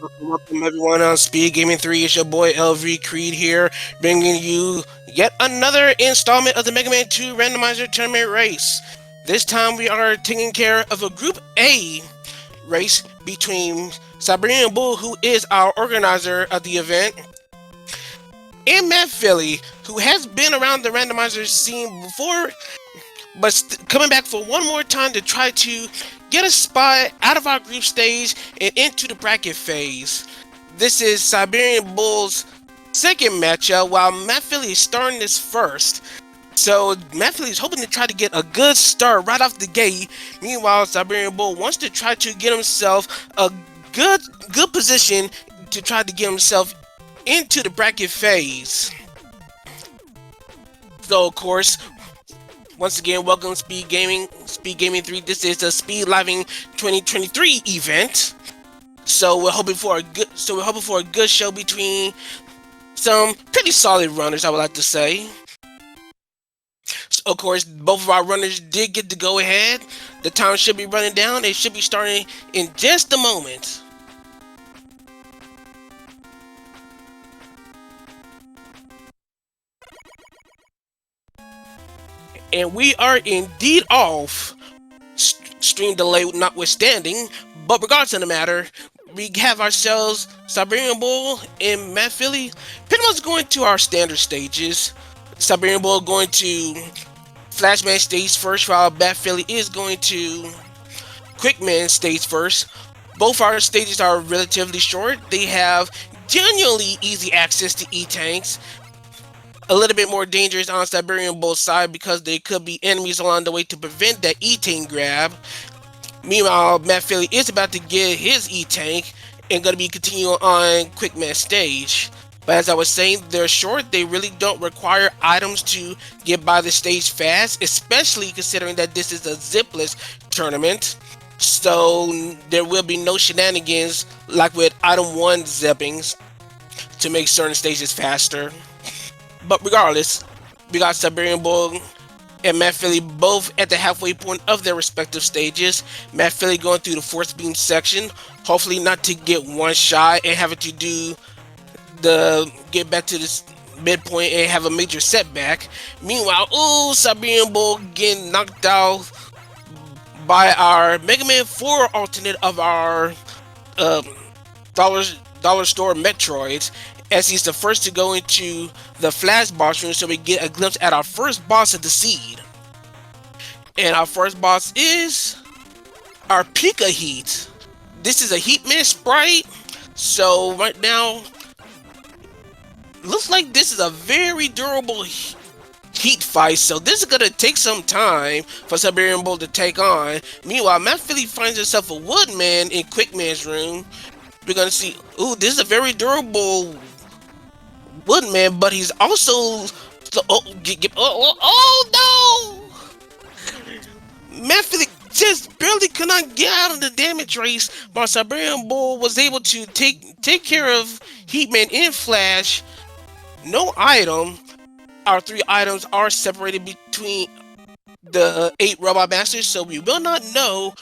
Welcome everyone on Speed Gaming 3. It's your boy LV Creed here, bringing you yet another installment of the Mega Man 2 Randomizer Tournament Race. This time we are taking care of a Group A race between Siberian Bull, who is our organizer of the event, and matphilly, who has been around the randomizer scene before, but coming back for one more time to try to get a spot out of our group stage and into the bracket phase. This is Siberian Bull's second matchup, while matphilly is starting this first. So matphilly is hoping to try to get a good start right off the gate. Meanwhile, Siberian Bull wants to try to get himself a good position to try to get himself into the bracket phase. So of course, once again, welcome Speed Gaming 3. This is the Speed Living 2023 event. So we're hoping for a good show between some pretty solid runners, I would like to say. So of course, both of our runners did get to go ahead. The time should be running down. It should be starting in just a moment. And we are indeed off, stream delay notwithstanding, but regardless of the matter, we have ourselves Siberian Bull and matphilly pretty much going to our standard stages. Siberian Bull going to Flashman stage first, while matphilly is going to Quickman stage first. Both our stages are relatively short. They have genuinely easy access to E-tanks. A little bit more dangerous on Siberian Bull's side because there could be enemies along the way to prevent that E-tank grab. Meanwhile, matphilly is about to get his E-tank and going to be continuing on Quickman stage. But as I was saying, they're short. They really don't require items to get by the stage fast, especially considering that this is a zipless tournament. So there will be no shenanigans like with item 1 zippings to make certain stages faster. But regardless, we got Siberian Bull and matphilly both at the halfway point of their respective stages. Matphilly going through the force beam section, hopefully not to get one shot and having to get back to this midpoint and have a major setback. Meanwhile, Siberian Bull getting knocked out by our Mega Man 4 alternate of our dollar store Metroids, as he's the first to go into the flash boss room, so we get a glimpse at our first boss of the seed. And our first boss is our Pika Heat. This is a Heatman sprite, so right now, looks like this is a very durable heat fight, so this is gonna take some time for Siberian Bull to take on. Meanwhile, matphilly finds himself a Woodman in Quickman's room. We're gonna see, this is a very durable Woodman, but he's also no! matphilly just barely could not get out of the damage race, but Siberian Bull was able to take care of Heatman in Flash. No item. Our 3 items are separated between the 8 Robot Masters, so we will not know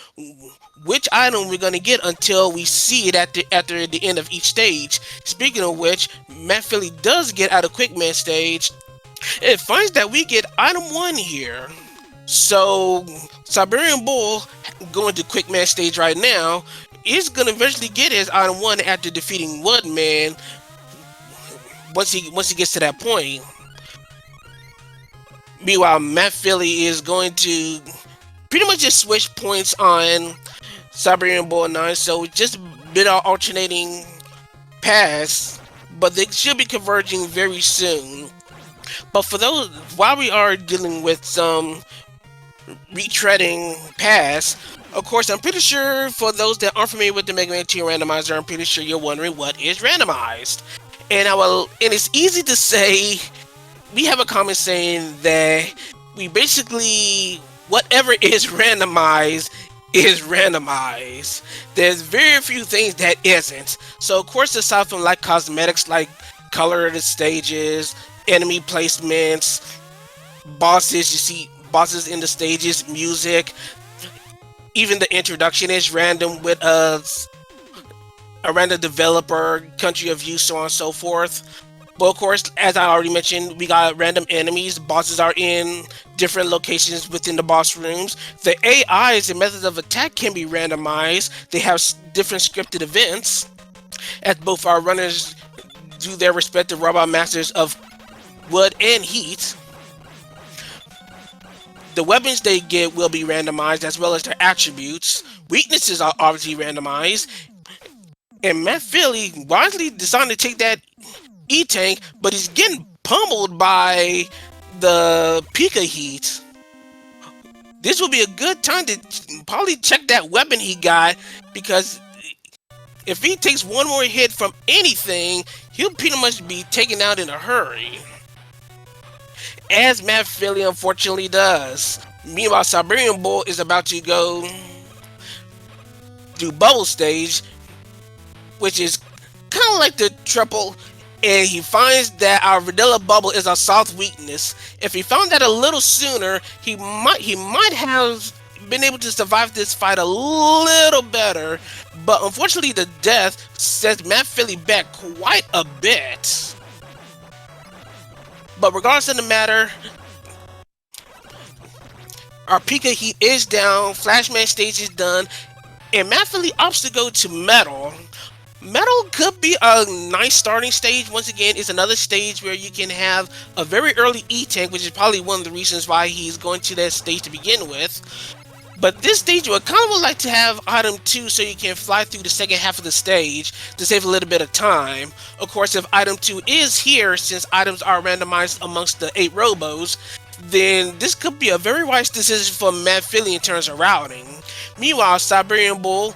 which item we're going to get until we see it after the end of each stage. Speaking of which, matphilly does get out of Quickman stage. It finds that we get item 1 here. So Siberian Bull going to Quickman stage right now is going to eventually get his item 1 after defeating Woodman once he gets to that point. Meanwhile, matphilly is going to pretty much just switch points on SGLIVE, so just a bit of alternating paths, but they should be converging very soon. But for those, while we are dealing with some retreading paths, of course, I'm pretty sure for those that aren't familiar with the Mega Man 2 Randomizer, I'm pretty sure you're wondering what is randomized. And it's easy to say. We have a comment saying that we basically, whatever is randomized is randomized. There's very few things that isn't. So of course, aside from like cosmetics like color of the stages, enemy placements, bosses, you see bosses in the stages, music, even the introduction is random with a random developer, country of use, so on and so forth. But of course, as I already mentioned, we got random enemies. Bosses are in different locations within the boss rooms. The AIs and methods of attack can be randomized. They have different scripted events as both our runners do their respective robot masters of wood and heat. The weapons they get will be randomized as well as their attributes. Weaknesses are obviously randomized. And matphilly wisely decided to take that E-Tank, but he's getting pummeled by the Pika heat. This will be a good time to probably check that weapon he got, because if he takes one more hit from anything, he'll pretty much be taken out in a hurry. As matphilly unfortunately does. Meanwhile, Siberian Bull is about to go do bubble stage, which is kind of like the triple, and he finds that our vanilla bubble is our soft weakness. If he found that a little sooner, he might have been able to survive this fight a little better, but unfortunately the death sets matphilly back quite a bit. But regardless of the matter, our Pika heat is down, Flashman stage is done, and matphilly opts to go to metal. Metal could be a nice starting stage. Once again, it's another stage where you can have a very early E-Tank, which is probably one of the reasons why he's going to that stage to begin with. But this stage, you would kind of would like to have item 2 so you can fly through the second half of the stage to save a little bit of time. Of course, if item 2 is here, since items are randomized amongst the 8 robos, then this could be a very wise decision for matphilly in terms of routing. Meanwhile, Siberian Bull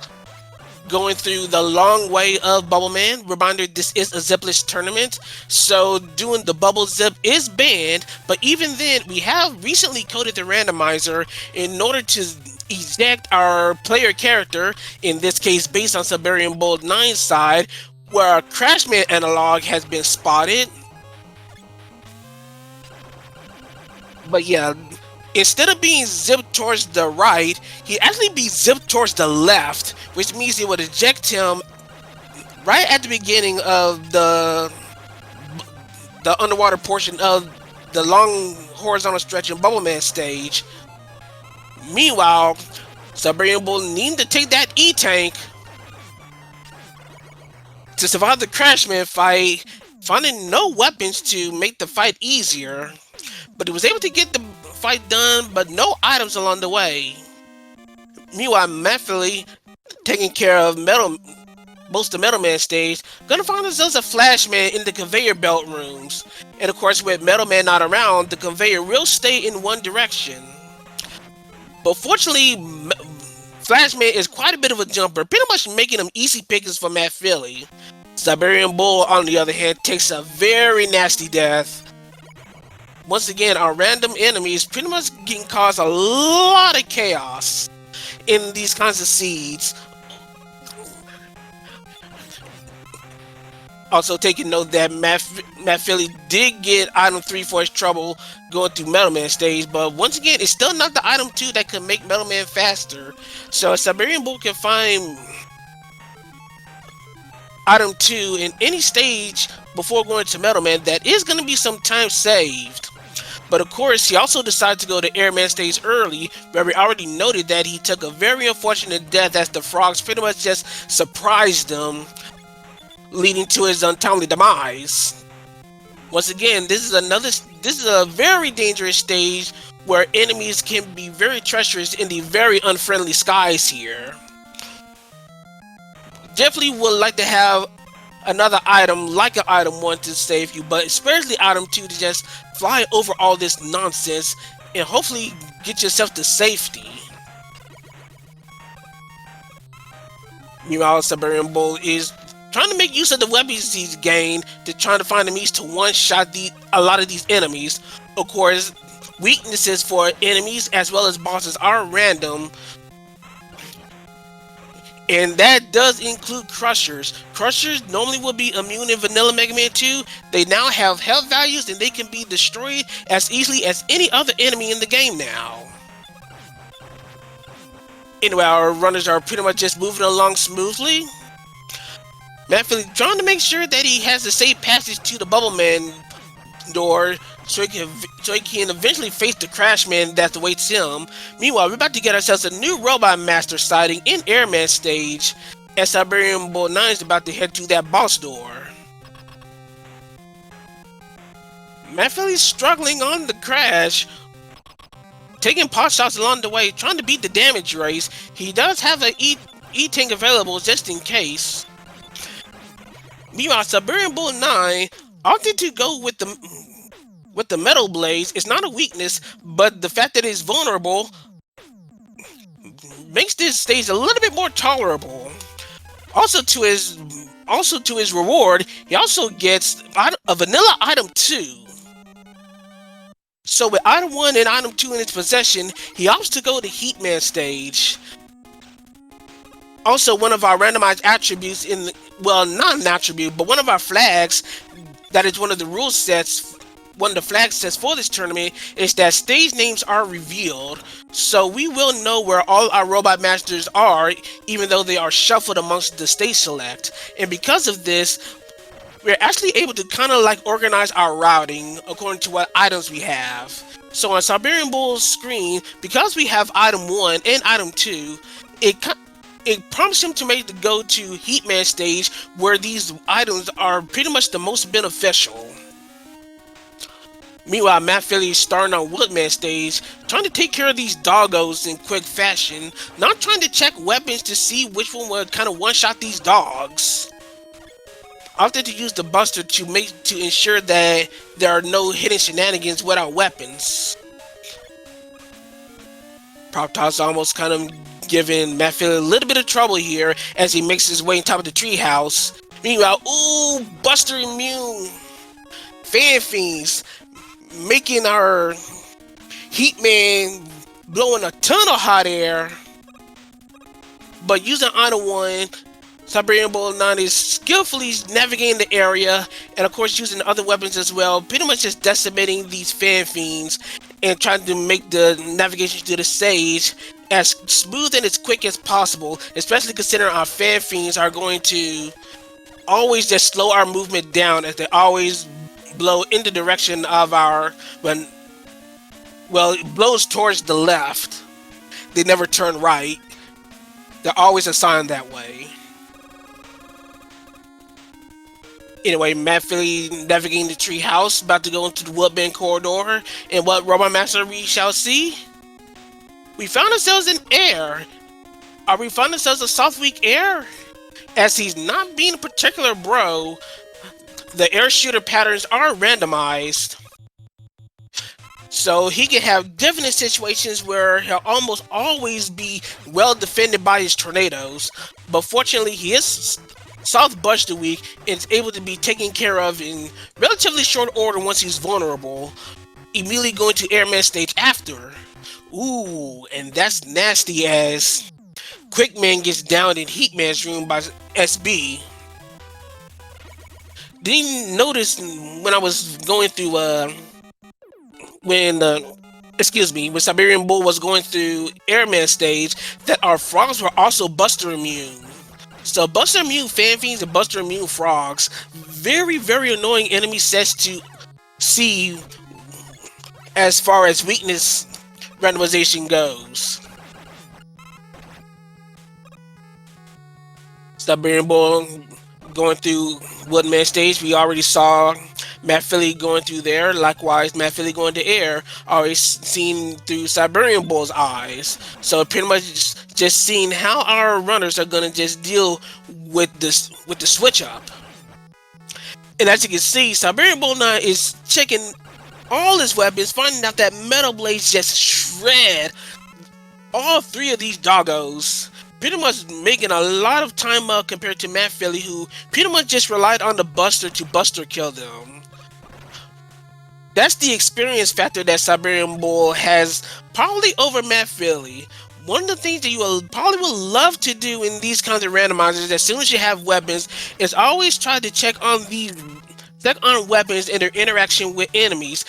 going through the long way of Bubble Man. Reminder, this is a zipless tournament, so doing the bubble zip is banned, but even then, we have recently coded the randomizer in order to eject our player character, in this case based on siberianbull9's side, where a Crashman analog has been spotted. But yeah, instead of being zipped towards the right, he actually be zipped towards the left, which means it would eject him right at the beginning of the underwater portion of the long horizontal stretching Bubble Man stage. Meanwhile, Siberian Bull needing to take that E-Tank to survive the Crashman fight, finding no weapons to make the fight easier, but he was able to get the fight done, but no items along the way. Meanwhile, matphilly taking care of most of the Metal Man stage, gonna find themselves a Flashman in the conveyor belt rooms. And of course, with Metal Man not around, the conveyor will stay in one direction. But fortunately, Flashman is quite a bit of a jumper, pretty much making them easy pickings for matphilly. Siberian Bull, on the other hand, takes a very nasty death. Once again, our random enemies pretty much can cause a lot of chaos in these kinds of seeds. Also taking note that matphilly did get item 3 for his trouble going through Metal Man stage, but once again, it's still not the item 2 that can make Metal Man faster. So Siberian Bull can find item 2 in any stage before going to Metal Man. That is going to be some time saved. But of course, he also decided to go to Airman stage early, where we already noted that he took a very unfortunate death as the frogs pretty much just surprised him, leading to his untimely demise. Once again, this is a very dangerous stage where enemies can be very treacherous in the very unfriendly skies here. Definitely would like to have another item like an item 1 to save you, but especially item 2 to just fly over all this nonsense and hopefully get yourself to safety. Meanwhile, Siberian Bull is trying to make use of the weapons he's gained to try to find a means to one-shot a lot of these enemies. Of course, weaknesses for enemies as well as bosses are random, and that does include Crushers. Crushers normally would be immune in Vanilla Mega Man 2. They now have health values and they can be destroyed as easily as any other enemy in the game now. Anyway, our runners are pretty much just moving along smoothly. matphilly trying to make sure that he has the safe passage to the Bubble Man door so he can eventually face the Crash Man that awaits him. Meanwhile, we're about to get ourselves a new Robot Master sighting in Airman stage, and siberianbull9 is about to head to that boss door. matphilly's struggling on the Crash, taking pot shots along the way, trying to beat the damage race. He does have an E-Tank available just in case. Meanwhile, siberianbull9 opted to go with the Metal Blaze. It's not a weakness, but the fact that it's vulnerable makes this stage a little bit more tolerable. Also to his reward, he also gets a vanilla item 2. So with item 1 and item 2 in his possession, he opts to go to Heatman stage. Also, one of our randomized attributes well, not an attribute, but one of our flags, that is one of the rule sets, one of the flag sets for this tournament, is that stage names are revealed. So we will know where all our Robot Masters are, even though they are shuffled amongst the stage select. And because of this, we're actually able to kind of like organize our routing according to what items we have. So on Siberian Bull's screen, because we have item 1 and item 2, it prompts him to go to Heatman stage, where these items are pretty much the most beneficial. Meanwhile, matphilly is starting on Woodman stage, trying to take care of these doggos in quick fashion, not trying to check weapons to see which one would kind of one-shot these dogs. Opted to use the Buster to ensure that there are no hidden shenanigans without weapons. Proptoss almost kind of giving matphilly a little bit of trouble here as he makes his way on top of the treehouse. Meanwhile, ooh, Buster immune! Fan Fiends making our Heatman blowing a ton of hot air. But using item 1, siberianbull9 is skillfully navigating the area, and of course using other weapons as well, pretty much just decimating these Fan Fiends and trying to make the navigation to the stage as smooth and as quick as possible, especially considering our Fan Fiends are going to always just slow our movement down, as they always blow in the direction of it blows towards the left. They never turn right. They're always assigned that way. Anyway, matphilly navigating the treehouse, about to go into the Woodman corridor, and what Robot Master we shall see? We found ourselves in air. Are we finding ourselves a soft weak air? As he's not being a particular bro, the air shooter patterns are randomized. So he can have definite situations where he'll almost always be well defended by his tornadoes. But fortunately, he is soft Buster weak and is able to be taken care of in relatively short order once he's vulnerable, immediately going to Airman stage after. Ooh, and that's nasty as Quickman gets downed in Heatman's room by SB. Didn't notice when I was going through when Siberian Bull was going through Airman stage that our frogs were also Buster immune. So Buster immune Fan Fiends and Buster immune frogs, very, very annoying enemy sets to see as far as weakness randomization goes. Siberian Bull going through Woodman stage, we already saw matphilly going through there. Likewise, matphilly going to air, already seen through Siberian Bull's eyes. So pretty much just seeing how our runners are gonna just deal with this, with the switch up. And as you can see, Siberian Bull9 is checking all his weapons, finding out that Metal Blades just shred all 3 of these doggos, pretty much making a lot of time up compared to matphilly, who pretty much just relied on the Buster to Buster kill them. That's the experience factor that Siberian Bull has probably over matphilly. One of the things that you will probably love to do in these kinds of randomizers, as soon as you have weapons, is always try to check on weapons and their interaction with enemies.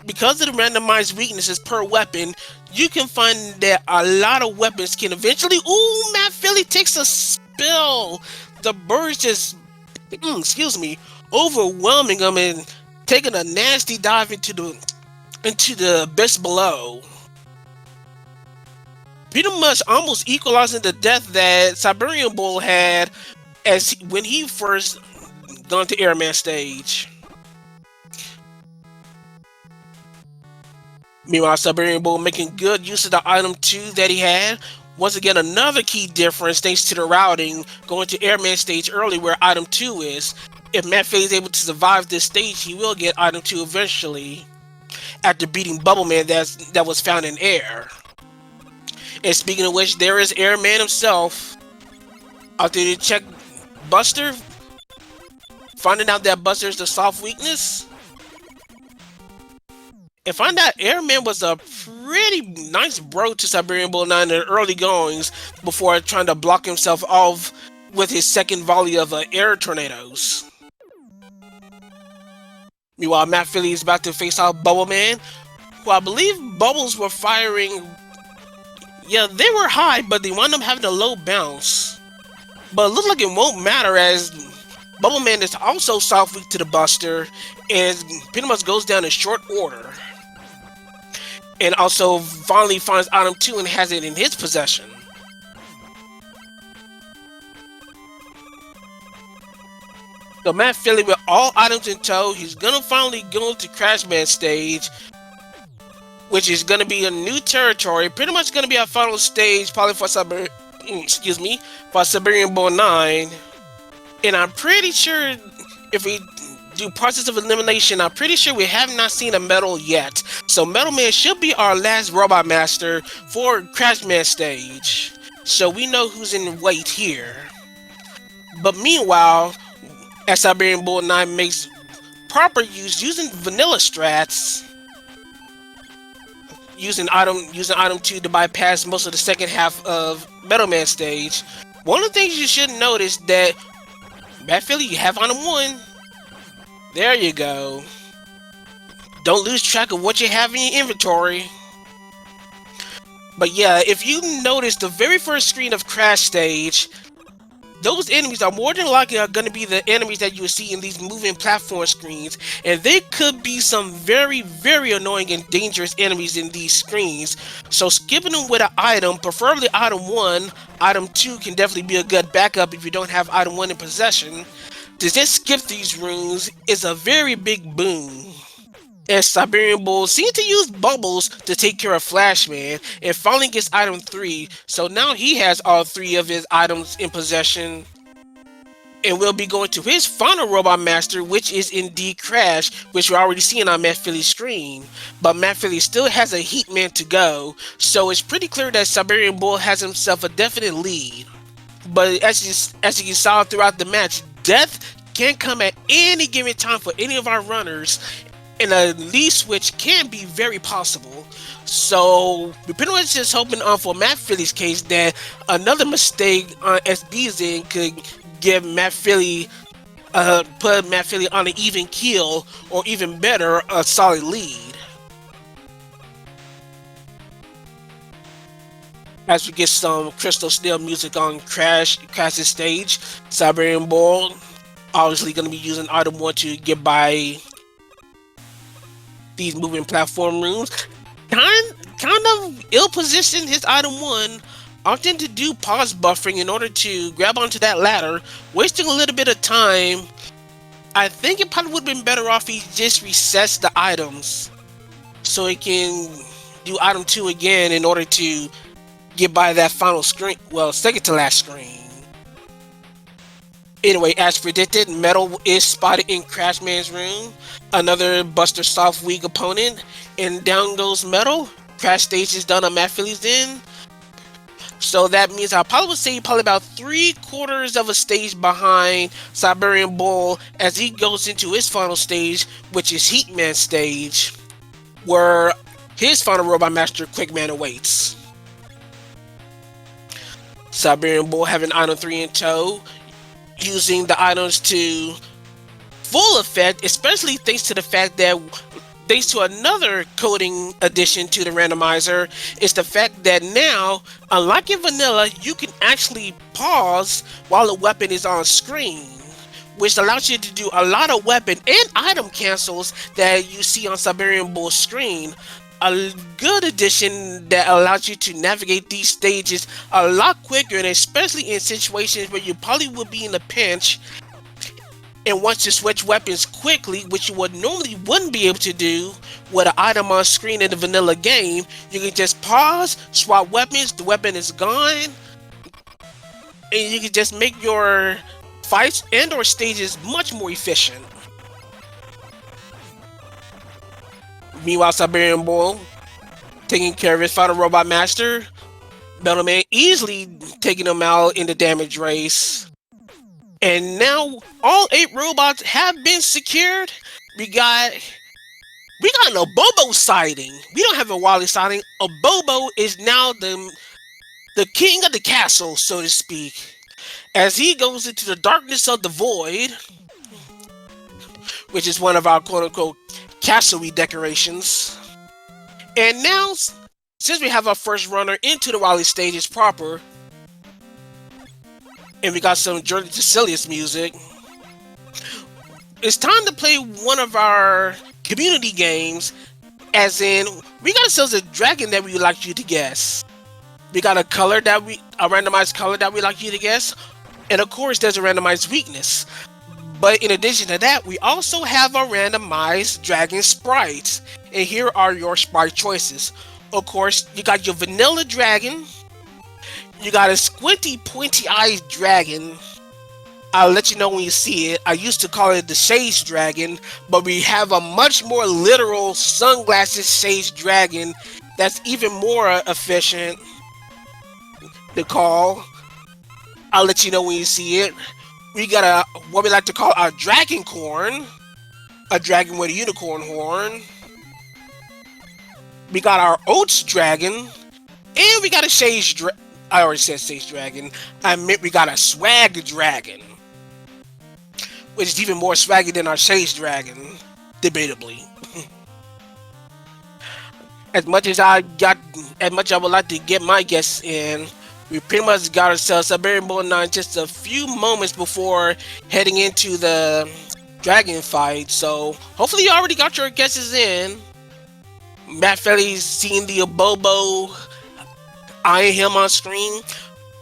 Because of the randomized weaknesses per weapon, you can find that a lot of weapons can eventually... Ooh, matphilly takes a spill! the birds just, excuse me, overwhelming them and taking a nasty dive into the abyss below. Pretty much almost equalizing the death that Siberian Bull had when he first gone to Airman stage. Meanwhile, Siberian Bull making good use of the item 2 that he had. Once again, another key difference thanks to the routing going to Airman stage early where item 2 is. If matphilly is able to survive this stage, he will get item 2 eventually after beating Bubbleman that was found in air. And speaking of which, there is Airman himself. After they check Buster, finding out that Buster is the soft weakness, and find out Airman was a pretty nice bro to siberianbull9 in the early goings before trying to block himself off with his second volley of air tornadoes. Meanwhile, matphilly is about to face off Bubbleman, who I believe bubbles were firing. Yeah, they were high, but they wound up having a low bounce. But it looks like it won't matter as Bubbleman is also soft weak to the Buster and pretty much goes down in short order. And also finally finds item 2 and has it in his possession. So matphilly with all items in tow, he's gonna finally go to Crashman stage, which is gonna be a new territory. Pretty much gonna be our final stage, probably for siberianbull9. And I'm pretty sure if we do process of elimination, I'm pretty sure we have not seen a Metal yet. So Metal Man should be our last Robot Master for Crashman stage. So we know who's in wait here. But meanwhile, as siberianbull9 makes proper use using vanilla strats, using item 2 to bypass most of the second half of Metal Man stage. One of the things you should notice that matphilly, you have item 1. There you go. Don't lose track of what you have in your inventory. But yeah, if you notice the very first screen of Crash stage, those enemies are more than likely going to be the enemies that you will see in these moving platform screens, and they could be some very, very annoying and dangerous enemies in these screens. So skipping them with an item, preferably item 1, item 2 can definitely be a good backup if you don't have item 1 in possession. To just skip these rooms is a very big boon. As Siberian Bull seems to use bubbles to take care of Flashman and finally gets item 3, so now he has all 3 of his items in possession. And we'll be going to his final Robot Master, which is indeed Crash, which we're already seeing on matphilly's screen. But matphilly still has a Heatman to go, so it's pretty clear that Siberian Bull has himself a definite lead. But as you saw throughout the match, death can come at any given time for any of our runners, and a lead switch can be very possible. So we're pretty much just hoping for matphilly's case that another mistake on SB's end could give matphilly, put matphilly on an even keel, or even better, a solid lead. As we get some Crystal Snail music on Crash's stage, Siberian Bull obviously going to be using item 1 to get by these moving platform rooms. Kind of ill-positioned his item 1, opting to do pause buffering in order to grab onto that ladder, wasting a little bit of time. I think it probably would have been better off he just resets the items so he can do item 2 again in order to get by that final screen, well, second to last screen. Anyway, as predicted, Metal is spotted in Crashman's room, another Buster soft weak opponent, and down goes Metal. Crash stage is done on matphilly's end. So that means I probably would say probably about 3/4 of a stage behind Siberian Bull as he goes into his final stage, which is Heatman stage, where his final Robot Master Quickman awaits. Siberian Bull having item 3 in tow, using the items to full effect, especially thanks to the fact that Thanks to another coding addition to the randomizer is the fact that now, unlike in vanilla, you can actually pause while the weapon is on screen, which allows you to do a lot of weapon and item cancels that you see on Siberian Bull's screen. A good addition that allows you to navigate these stages a lot quicker, and especially in situations where you probably would be in a pinch and wants to switch weapons quickly, which you would normally wouldn't be able to do with an item on screen in the vanilla game. You can just pause, swap weapons, the weapon is gone, and you can just make your fights and or stages much more efficient. Meanwhile, Siberian Bull taking care of his final robot master, Metalman easily taking him out in the damage race. And now all 8 robots have been secured. We got an Abobo sighting. We don't have a Wally sighting. Abobo is now the king of the castle, so to speak, as he goes into the darkness of the void, which is one of our quote-unquote castle-y decorations. And now, since we have our first runner into the Wily stages proper, and we got some Journey to Silius music, it's time to play one of our community games, as in, we got ourselves a dragon that we would like you to guess. We got a randomized color that we'd like you to guess, and of course there's a randomized weakness. But in addition to that, we also have a randomized dragon sprites, and here are your sprite choices. Of course, you got your vanilla dragon, you got a squinty, pointy-eyed dragon. I'll let you know when you see it. I used to call it the Sage Dragon, but we have a much more literal sunglasses Sage Dragon that's even more efficient to call. I'll let you know when you see it. We got what we like to call our Dragon Corn, a dragon with a unicorn horn. We got our Oats Dragon, and we got a Sage Dragon. I already said Sage Dragon. I meant we got a Swag Dragon, which is even more swaggy than our Sage Dragon, debatably. As much as I would like to get my guess in, we pretty much got ourselves Siberianbull9 just a few moments before heading into the dragon fight. So hopefully you already got your guesses in. matphilly's seeing the Abobo, eyeing him on screen,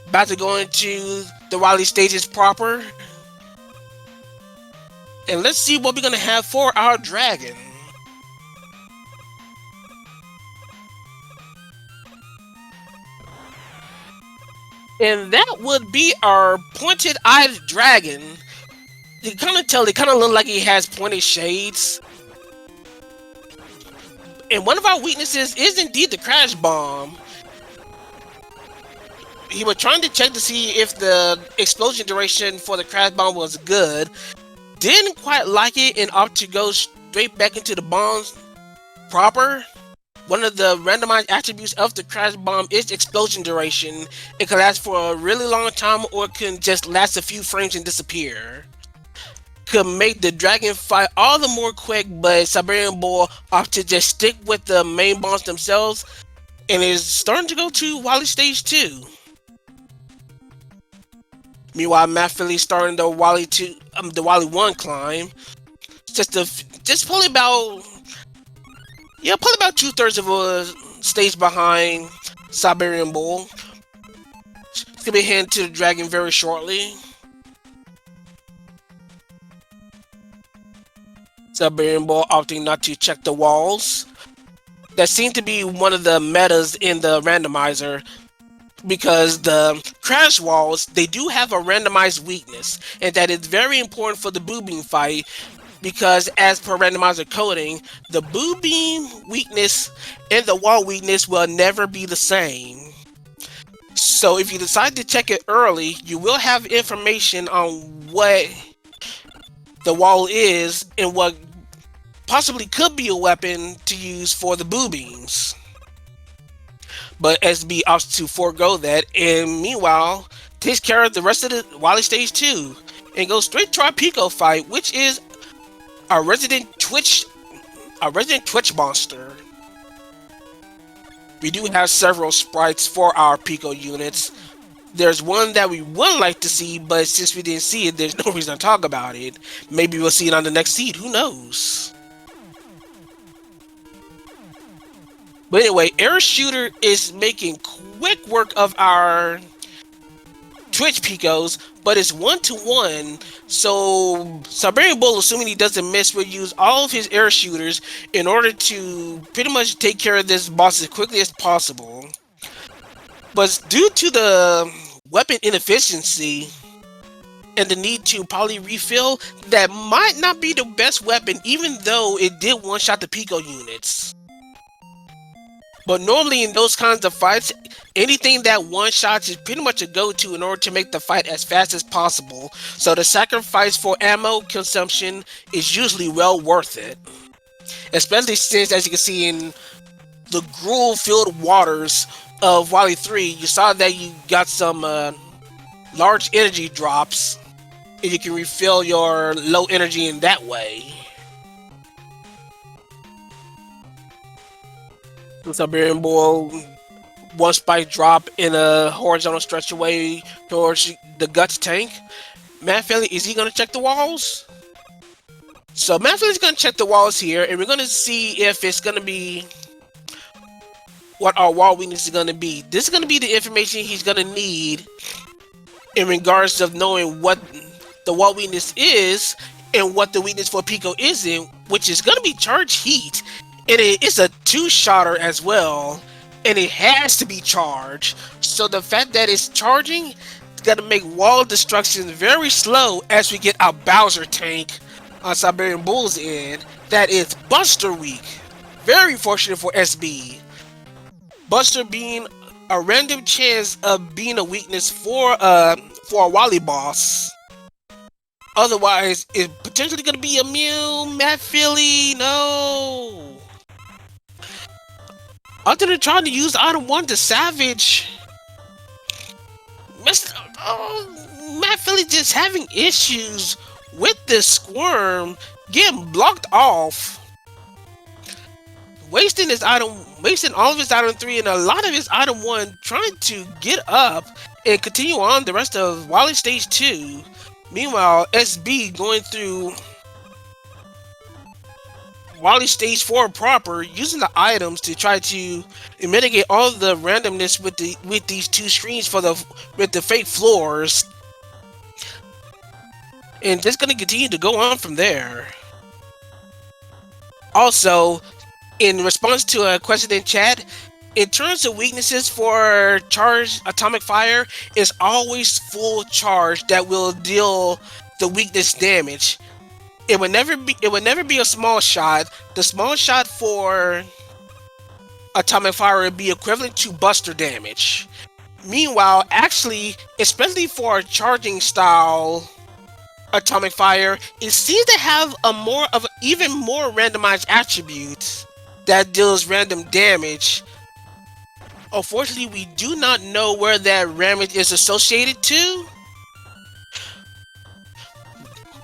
about to go into the Wily stages proper. And let's see what we're gonna have for our dragon. And that would be our pointed-eyed dragon. You can kind of tell, they kind of look like he has pointed shades. And one of our weaknesses is indeed the crash bomb. He was trying to check to see if the explosion duration for the crash bomb was good. Didn't quite like it and opted to go straight back into the bombs proper. One of the randomized attributes of the crash bomb is explosion duration. It can last for a really long time, or it can just last a few frames and disappear. Could make the dragon fight all the more quick, but Siberian Bull opted to just stick with the main bombs themselves, and is starting to go to Wily Stage 2. Meanwhile, matphilly starting the Wily 1 climb. Just probably about 2/3 of a stage behind Siberian Bull. He's gonna be heading to the dragon very shortly. Siberian Bull opting not to check the walls. That seemed to be one of the metas in the randomizer, because the crash walls, they do have a randomized weakness, and that is very important for the Boo Beam fight, because as per randomizer coding, the Boo Beam weakness and the wall weakness will never be the same. So if you decide to check it early, you will have information on what the wall is and what possibly could be a weapon to use for the Boo Beams. But SB opts to forego that, and meanwhile takes care of the rest of the Wily Stage 2 and goes straight to our Pico fight, which is our resident Twitch a resident Twitch monster. We do have several sprites for our Pico units. There's one that we would like to see, but since we didn't see it, there's no reason to talk about it. Maybe we'll see it on the next seed, who knows? But anyway, Air Shooter is making quick work of our Twitch Picos, but it's 1-to-1, so Siberian Bull, assuming he doesn't miss, will use all of his air shooters in order to pretty much take care of this boss as quickly as possible. But due to the weapon inefficiency and the need to poly refill, that might not be the best weapon, even though it did one-shot the Pico units. But normally in those kinds of fights, anything that one-shots is pretty much a go-to in order to make the fight as fast as possible. So the sacrifice for ammo consumption is usually well worth it. Especially since, as you can see in the gruel-filled waters of Wily 3, you saw that you got some large energy drops, and you can refill your low energy in that way. Siberian Bull, one spike drop in a horizontal stretch away towards the guts tank. matphilly, is he going to check the walls? So matphilly's going to check the walls here, and we're going to see if it's going to be what our wall weakness is going to be. This is going to be the information he's going to need in regards of knowing what the wall weakness is and what the weakness for Pico isn't, which is going to be charge heat. And it's a two-shotter as well, and it has to be charged. So the fact that it's charging is going to make wall destruction very slow as we get our Bowser tank on Siberian Bull's end that is Buster weak. Very fortunate for SB. Buster being a random chance of being a weakness for a Wily boss. Otherwise, it's potentially going to be immune. matphilly, no. Other than trying to use item 1 to savage, matphilly just having issues with this squirm, getting blocked off, wasting all of his item 3 and a lot of his item 1, trying to get up and continue on the rest of Wily Stage 2. Meanwhile, SB going through Wily Stage 4 proper, using the items to try to mitigate all the randomness with these two screens with the fake floors, and just gonna continue to go on from there. Also, in response to a question in chat, in terms of weaknesses for charged atomic fire, is always full charge that will deal the weakness damage. It would never be a small shot. The small shot for atomic fire would be equivalent to Buster damage. Meanwhile, actually, especially for a charging style atomic fire, it seems to have even more randomized attributes that deals random damage. Unfortunately, we do not know where that damage is associated to.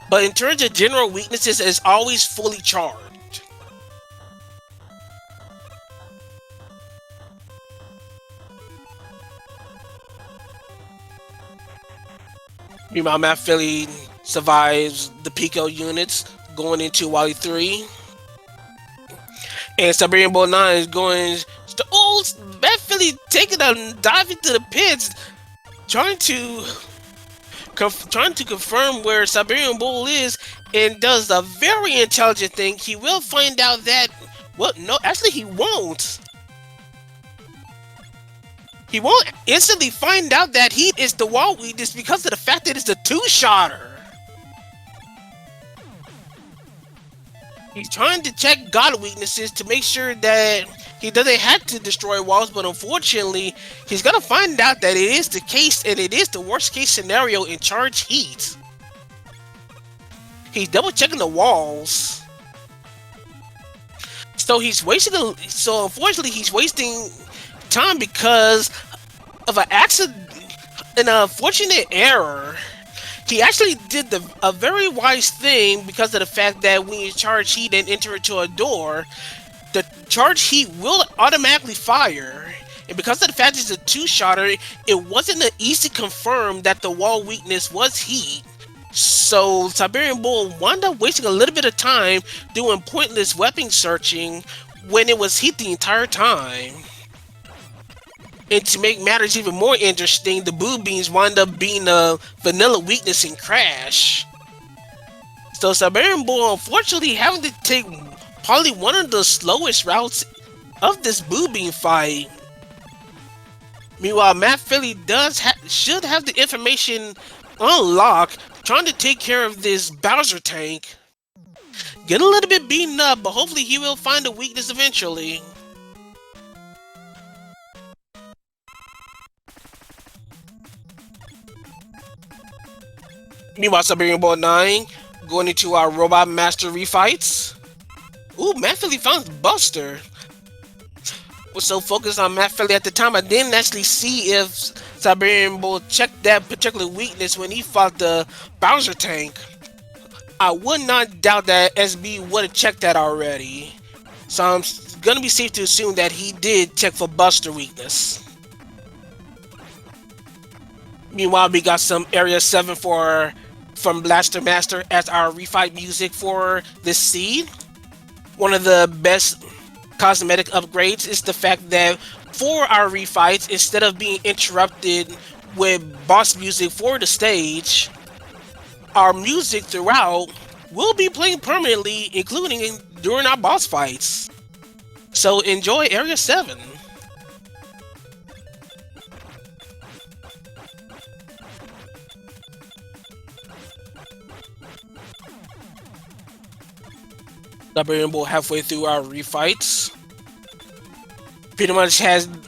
But in terms of general weaknesses, it's always fully charged. Meanwhile, matphilly survives the Pico units going into Wily 3. And siberianbull9 is going to... Oh, matphilly taking a dive into the pits, trying to confirm where Siberian Bull is, and does a very intelligent thing. He will find out that... Well, no, actually he won't. He won't instantly find out that heat is the wall weakness because of the fact that it's a two-shotter. He's trying to check God weaknesses to make sure that he doesn't have to destroy walls, but unfortunately, he's gonna find out that it is the case, and it is the worst case scenario in charge heat. He's double checking the walls. So unfortunately, he's wasting time because of an accident, an unfortunate error. He actually did a very wise thing because of the fact that when you charge heat and enter into a door, the charge heat will automatically fire. And because of the fact it's a two-shotter, it wasn't an easy confirm that the wall weakness was heat. So Siberian Bull wound up wasting a little bit of time doing pointless weapon searching when it was heat the entire time. And to make matters even more interesting, the Boo Beans wound up being a vanilla weakness in Crash. So Siberian Bull unfortunately having to take probably one of the slowest routes of this Boo Bean fight. Meanwhile, matphilly should have the information unlocked, trying to take care of this Bowser tank. Getting a little bit beaten up, but hopefully he will find a weakness eventually. Meanwhile, siberianbull9 going into our Robot Master refights. Ooh, matphilly found Buster. Was so focused on matphilly at the time, I didn't actually see if Siberian Bull checked that particular weakness when he fought the Bowser tank. I would not doubt that SB would have checked that already. So I'm gonna be safe to assume that he did check for Buster weakness. Meanwhile, we got some Area 7 from Blaster Master as our refight music for this seed. One of the best cosmetic upgrades is the fact that for our refights, instead of being interrupted with boss music for the stage, our music throughout will be playing permanently, including during our boss fights. So enjoy Area 7. Siberian Bull halfway through our refights. Pretty much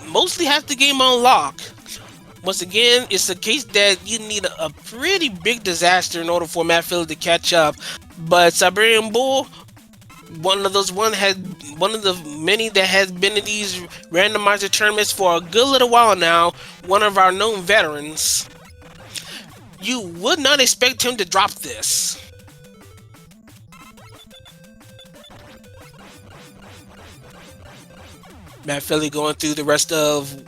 mostly has the game on lock. Once again, it's a case that you need a pretty big disaster in order for matphilly to catch up. But Siberian Bull, one of the many that has been in these randomizer tournaments for a good little while now, one of our known veterans. You would not expect him to drop this. matphilly going through the rest of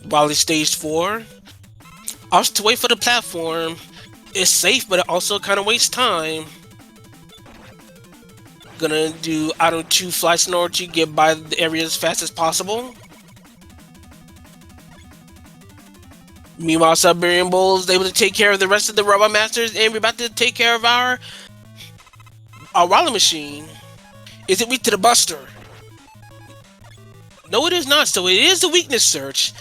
Wily Stage 4. Also to wait for the platform. It's safe, but it also kind of wastes time. Gonna do auto 2 flights in order to get by the area as fast as possible. Meanwhile, Siberian Bull is able to take care of the rest of the Robot Masters, and we're about to take care of our Wily Machine. Is it weak to the Buster? No, it is not. So it is a weakness search.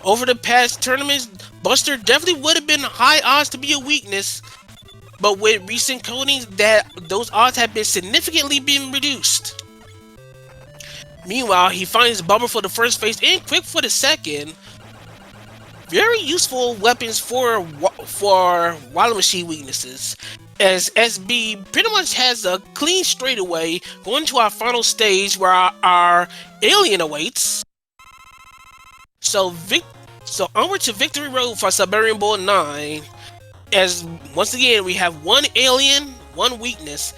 Over the past tournaments, Buster definitely would have been high odds to be a weakness, but with recent codings, those odds have been significantly reduced. Meanwhile, he finds Bummer for the first phase and Quick for the second. Very useful weapons for Wily Machine weaknesses, as SB pretty much has a clean straightaway going to our final stage where our alien awaits. So onward to Victory Road for siberianbull9, as once again we have one alien, one weakness.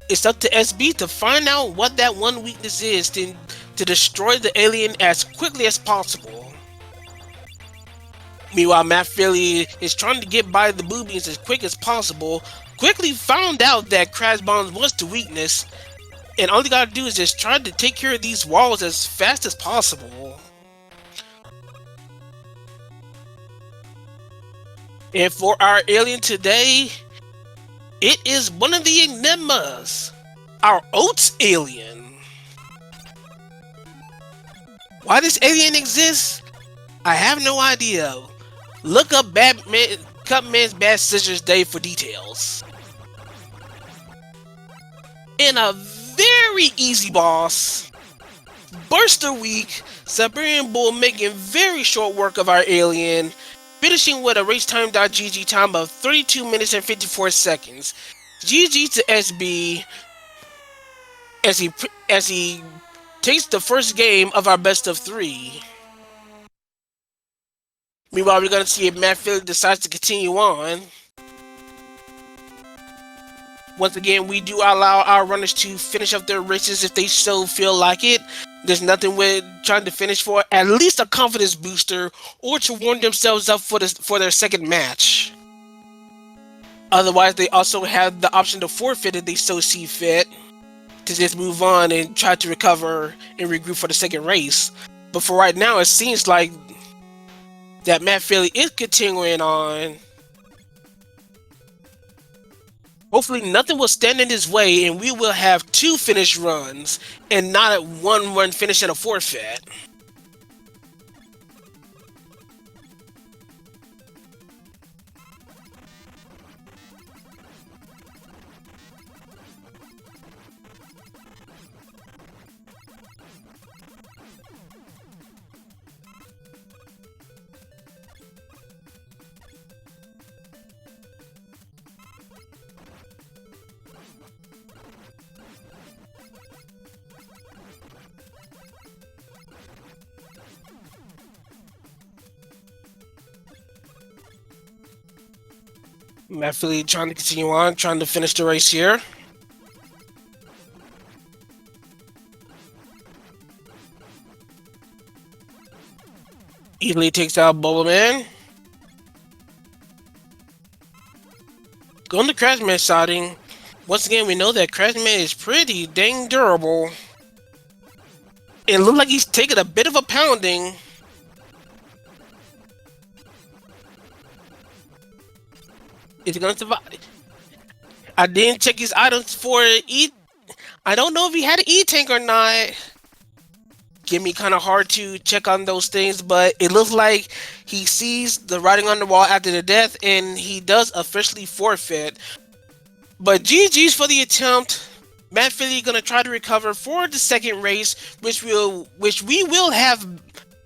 It's up to SB to find out what that one weakness is to destroy the alien as quickly as possible. Meanwhile, matphilly is trying to get by the boobies as quick as possible. Quickly found out that Crash Bombs was the weakness, and all you gotta do is just try to take care of these walls as fast as possible. And for our alien today, it is one of the Enigmas, our Oats alien. Why this alien exists, I have no idea. Look up Cutman's Bad Scissors Day for details. And a very easy boss, Burster Week, Siberian Bull making very short work of our alien, finishing with a racetime.gg time of 32 minutes and 54 seconds. GG to SB as he takes the first game of our best of 3. Meanwhile, we're going to see if Matt Philly decides to continue on. Once again, we do allow our runners to finish up their races if they so feel like it. There's nothing with trying to finish for at least a confidence booster or to warm themselves up for their second match. Otherwise, they also have the option to forfeit if they so see fit, to just move on and try to recover and regroup for the second race. But for right now, it seems like that Matt Philly is continuing on. Hopefully nothing will stand in his way and we will have 2 finish runs and not 1 run finish and a forfeit. Matt Philly trying to continue on, trying to finish the race here. Easily takes out Bubble Man. Going to Crashman siding. Once again, we know that Crashman is pretty dang durable. It looks like he's taking a bit of a pounding. Is he gonna survive? I didn't check his items for E. I don't know if he had an E-tank or not. Give me kind of hard to check on those things, but it looks like he sees the writing on the wall after the death, and he does officially forfeit. But GG's for the attempt. Matt Philly gonna try to recover for the second race, which we will have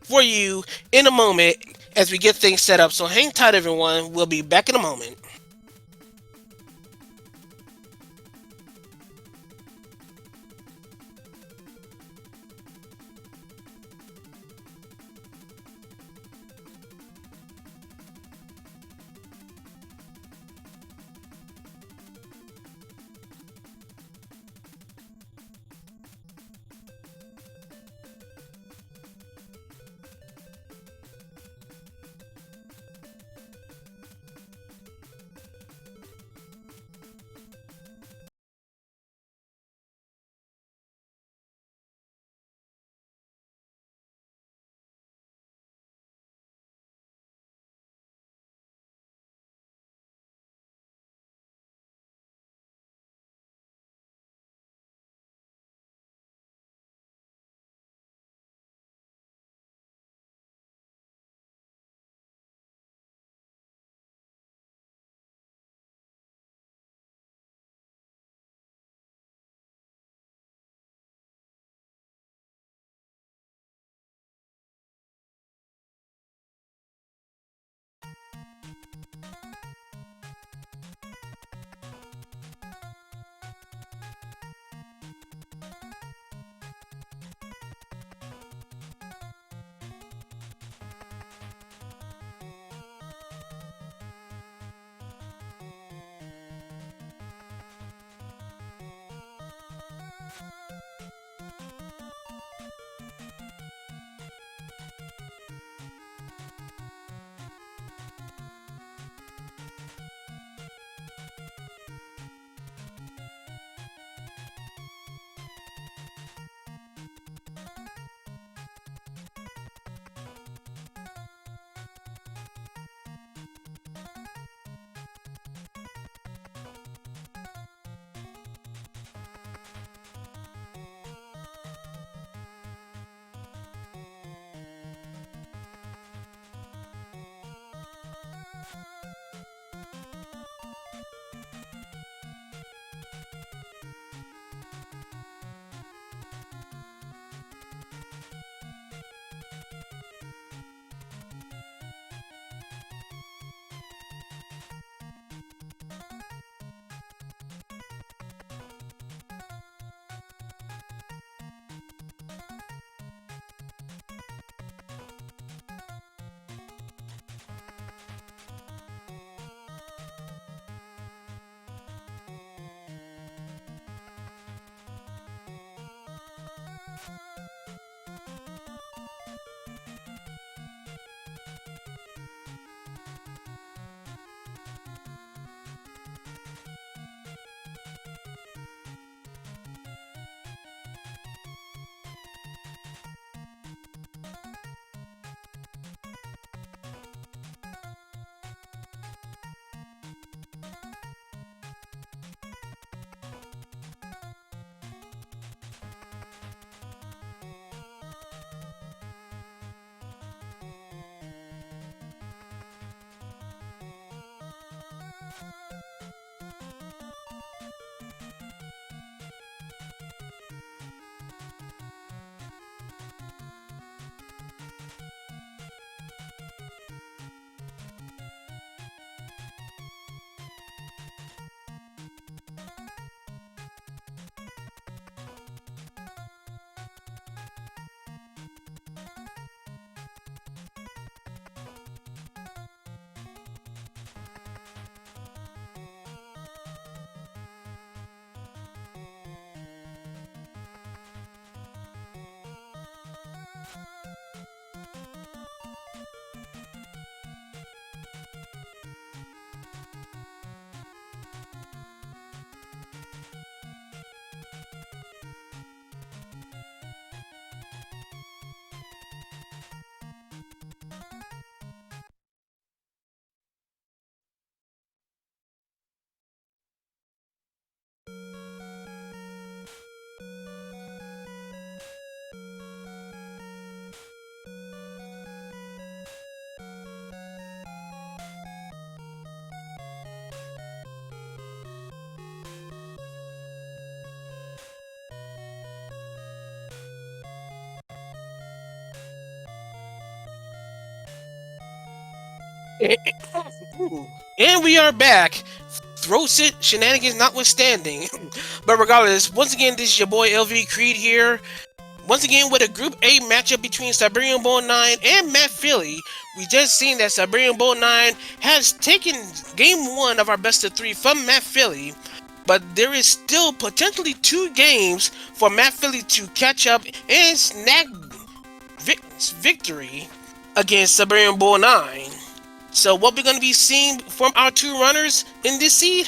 for you in a moment as we get things set up. So hang tight, everyone. We'll be back in a moment. And we are back. Throw sit shenanigans notwithstanding. But regardless, once again, this is your boy LV Creed here. Once again, with a Group A matchup between siberianbull9 and matphilly. We just seen that siberianbull9 has taken game 1 of our best of 3 from matphilly. But there is still potentially 2 games for matphilly to catch up and snag victory against siberianbull9. So what we're going to be seeing from our 2 runners in this seed?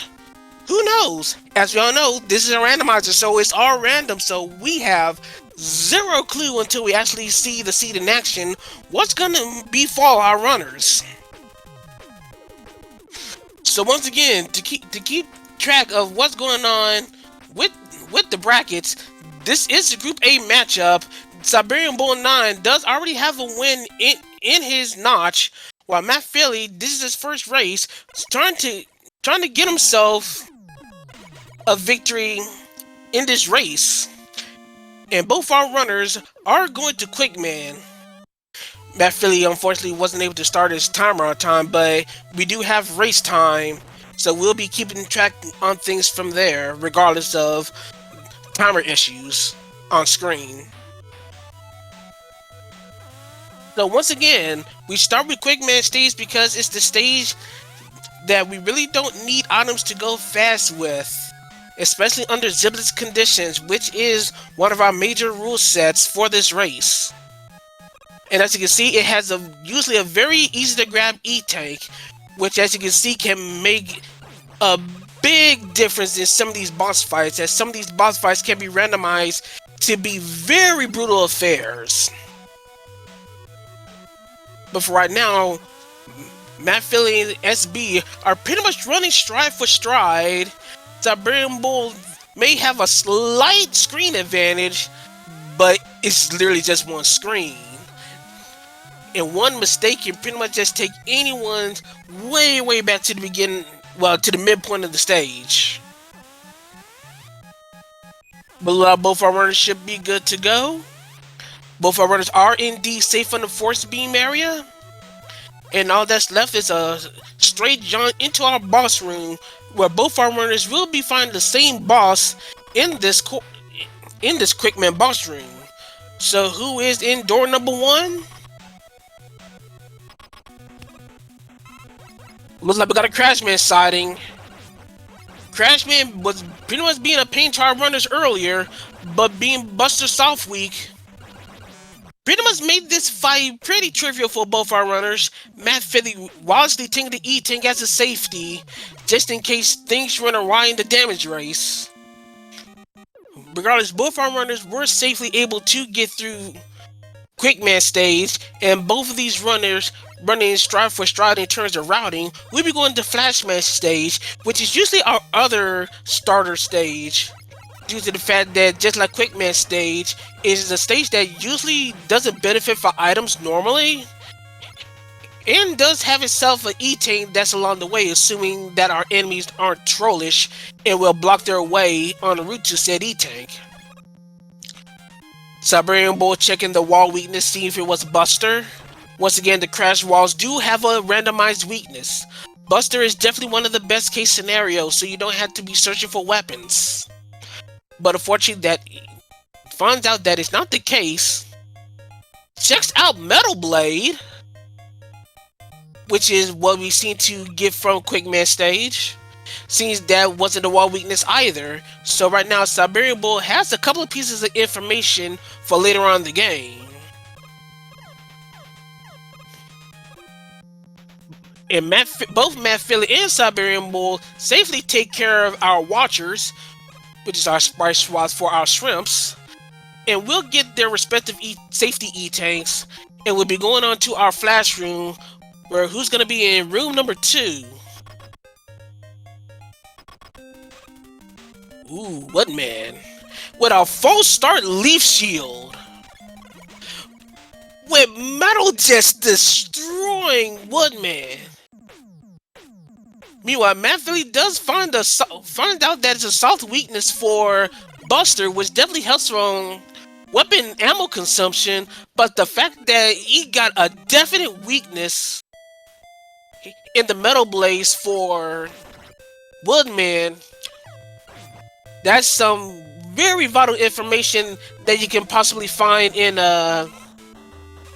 Who knows? As we all know, this is a randomizer, so it's all random, so we have zero clue until we actually see the seed in action what's going to befall our runners. So once again, to keep track of what's going on with the brackets, this is a Group A matchup. siberianbull9 does already have a win in his notch, while matphilly, this is his first race, trying to get himself a victory in this race. And both our runners are going to Quickman. matphilly unfortunately wasn't able to start his timer on time, but we do have race time, so we'll be keeping track on things from there, regardless of timer issues on screen. So once again, we start with Quickman stage because it's the stage that we really don't need items to go fast with, especially under zipless conditions, which is one of our major rule sets for this race. And as you can see, it has usually a very easy to grab E-Tank, which as you can see can make a big difference in some of these boss fights, as some of these boss fights can be randomized to be very brutal affairs. But for right now, matphilly and SB are pretty much running stride for stride. siberianbull may have a slight screen advantage, but it's literally just one screen. And one mistake can pretty much just take anyone way back to the beginning, well, to the midpoint of the stage. But both our runners should be good to go. Both our runners are indeed safe on the force beam area. And all that's left is a straight jump into our boss room, where both our runners will be finding the same boss in this Quickman boss room. So who is in door number 1? Looks like we got a Crashman sighting. Crashman was pretty much being a pain to our runners earlier, but being Buster Soft Week pretty much made this fight pretty trivial for both our runners. matphilly wisely taking the E-Tank as a safety, just in case things run awry in the damage race. Regardless, both our runners were safely able to get through Quickman stage, and both of these runners running stride for stride in terms of routing. We'll be going to Flashman stage, which is usually our other starter stage, due to the fact that, just like Quickman stage, is a stage that usually doesn't benefit for items normally. and does have itself an E-tank that's along the way, assuming that our enemies aren't trollish and will block their way on the route to said E-tank. Siberian Bull checking the wall weakness, seeing if it was Buster. Once again, the crash walls do have a randomized weakness. Buster is definitely one of the best case scenarios, so you don't have to be searching for weapons. But unfortunately, that finds out that it's not the case. Checks out Metal Blade, which is what we seem to get from Quickman stage. Seems that wasn't a wall weakness either. So right now, Siberian Bull has a couple of pieces of information for later on in the game. And both matphilly and Siberian Bull safely take care of our watchers, which is our sprite swaths for our shrimps, and we'll get their respective safety E-tanks, and we'll be going on to our flash room, where who's going to be in room number 2? Ooh, Woodman. With a false start leaf shield. With metal just destroying Woodman. Meanwhile, matphilly does find out that it's a soft weakness for Buster, which definitely helps from weapon ammo consumption, but the fact that he got a definite weakness in the metal blaze for Woodman, that's some very vital information that you can possibly find in the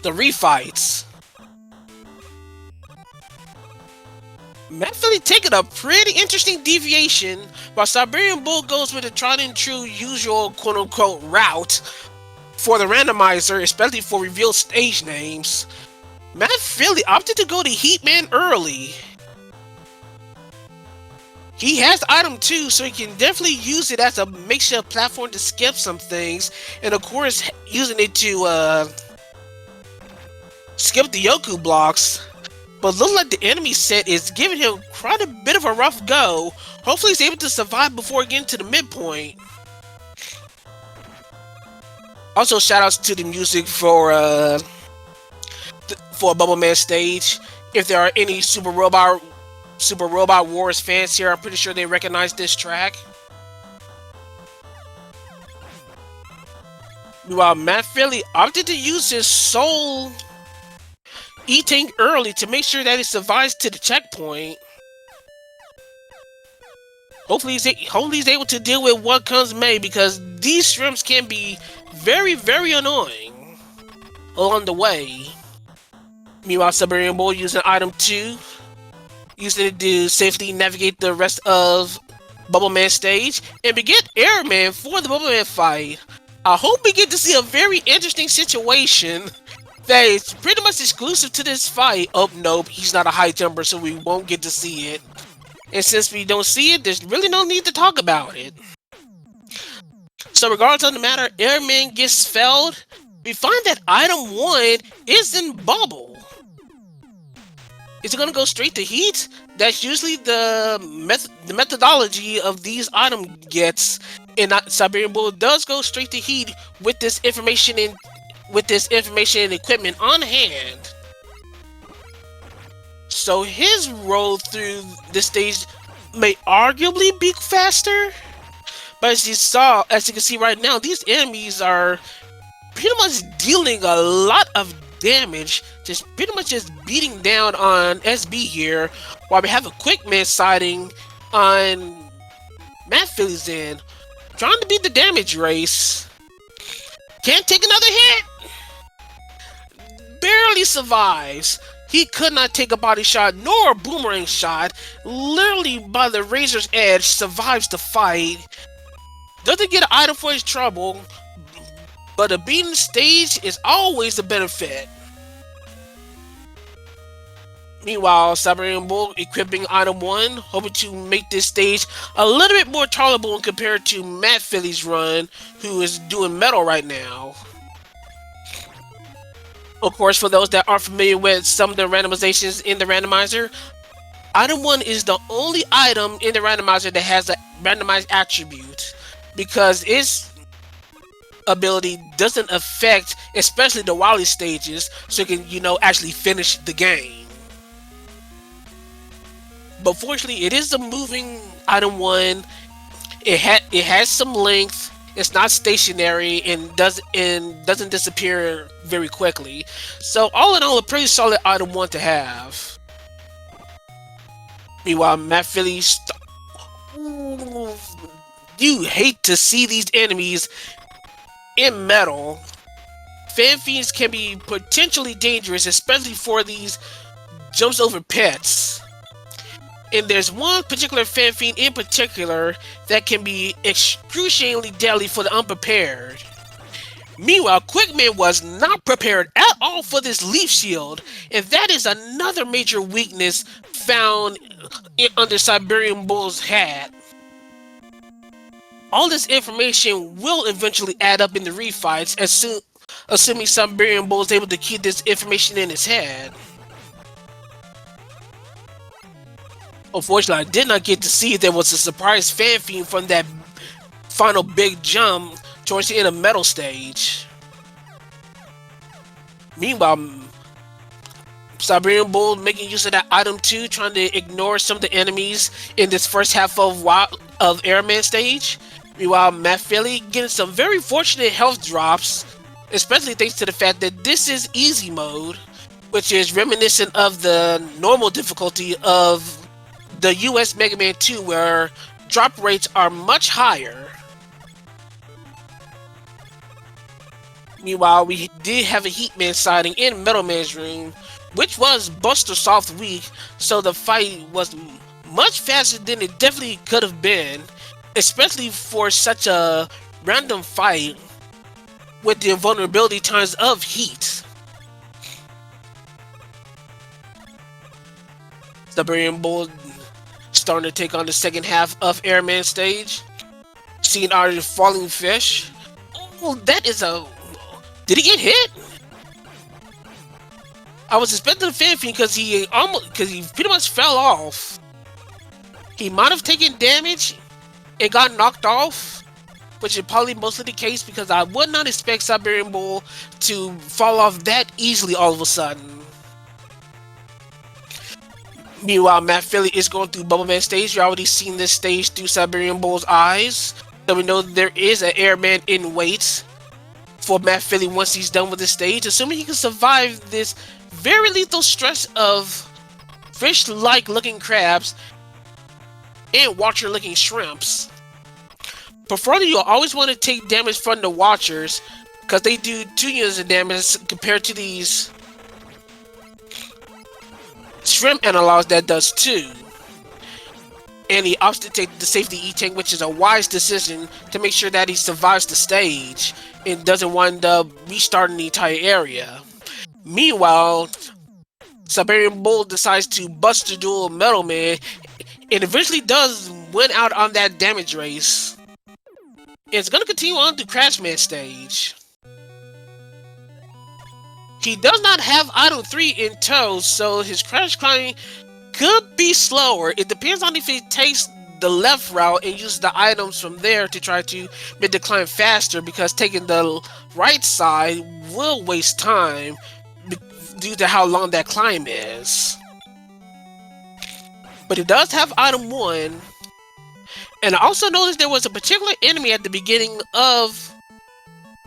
refights. matphilly taking a pretty interesting deviation, while Siberian Bull goes with a tried and true usual quote-unquote route for the randomizer, especially for revealed stage names. matphilly opted to go to Heatman early. He has item 2, so he can definitely use it as a makeshift platform to skip some things, and of course using it to skip the Yoku blocks. But looks like the enemy set is giving him quite a bit of a rough go. Hopefully he's able to survive before getting to the midpoint. Also, shoutouts to the music for Bubble Man stage. If there are any Super Robot Wars fans here, I'm pretty sure they recognize this track. Meanwhile, matphilly opted to use his soul E-tank early to make sure that it survives to the checkpoint. Hopefully he's able to deal with what comes may, because these shrimps can be very, very annoying along the way. Meanwhile, Siberian Bull using item 2, using it to safely navigate the rest of Bubble Man stage, and we get Airman for the Bubble Man fight. I hope we get to see a very interesting situation that is pretty much exclusive to this fight. Oh, nope, he's not a high jumper, so we won't get to see it. And since we don't see it, there's really no need to talk about it. So regardless of the matter, Airman gets felled. We find that item 1 is in Bubble. Is it going to go straight to Heat? That's usually the methodology of these item gets. And Siberian Bull does go straight to Heat with this information and equipment on hand. So his road through this stage may arguably be faster, but as you can see right now, these enemies are pretty much dealing a lot of damage, just pretty much just beating down on SB here, while we have a Quickman sighting on matphilly's end, trying to beat the damage race. Can't take another hit. Barely survives. He could not take a body shot nor a boomerang shot. Literally by the razor's edge, survives the fight. Doesn't get an item for his trouble, but a beaten stage is always a benefit. Meanwhile, Siberian Bull equipping item 1, hoping to make this stage a little bit more tolerable compared to matphilly's run, who is doing metal right now. Of course, for those that aren't familiar with some of the randomizations in the randomizer, item 1 is the only item in the randomizer that has a randomized attribute, because its ability doesn't affect especially the Wily stages, so you can, actually finish the game. But fortunately, it is a moving item one. It has some length. It's not stationary and doesn't disappear very quickly. So all in all, a pretty solid item one to have. Meanwhile, matphilly, you hate to see these enemies in metal. Fan fiends can be potentially dangerous, especially for these jumps over pets. And there's one particular fan fiend in particular that can be excruciatingly deadly for the unprepared. Meanwhile, Quickman was not prepared at all for this leaf shield, and that is another major weakness found under Siberian Bull's hat. All this information will eventually add up in the refights, assuming Siberian Bull is able to keep this information in his head. Unfortunately, I did not get to see if there was a surprise fan fiend from that final big jump towards the end of Metal Stage. Meanwhile, Siberian Bull making use of that item 2, trying to ignore some of the enemies in this first half of Airman Stage. Meanwhile, matphilly getting some very fortunate health drops, especially thanks to the fact that this is easy mode, which is reminiscent of the normal difficulty of the US Mega Man 2, where drop rates are much higher. Meanwhile, we did have a Heatman sighting in Metal Man's room, which was Buster Soft weak, so the fight was much faster than it definitely could have been, especially for such a random fight with the invulnerability times of heat. Siberian Bull starting to take on the second half of Airman Stage. Seeing our falling fish. Oh, that is a... Did he get hit? I was expecting a fan fiend because he pretty much fell off. He might have taken damage and got knocked off, which is probably mostly the case because I would not expect Siberian Bull to fall off that easily all of a sudden. Meanwhile, matphilly is going through Bubble Man stage. You've already seen this stage through Siberian Bull's eyes. So we know there is an airman in wait for matphilly once he's done with this stage, assuming he can survive this very lethal stress of fish-like looking crabs and watcher-looking shrimps. Preferably, you'll always want to take damage from the watchers because they do 2 units of damage compared to these shrimp analogs that does 2. And he opts to take the safety E-Tank, which is a wise decision to make sure that he survives the stage and doesn't wind up restarting the entire area. Meanwhile, Siberian Bull decides to bust the dual Metal Man and eventually does win out on that damage race. It's going to continue on to Crashman stage. He does not have item 3 in tow, so his crash climbing could be slower. It depends on if he takes the left route and uses the items from there to try to make the climb faster, because taking the right side will waste time due to how long that climb is. But it does have item 1. And I also noticed there was a particular enemy at the beginning of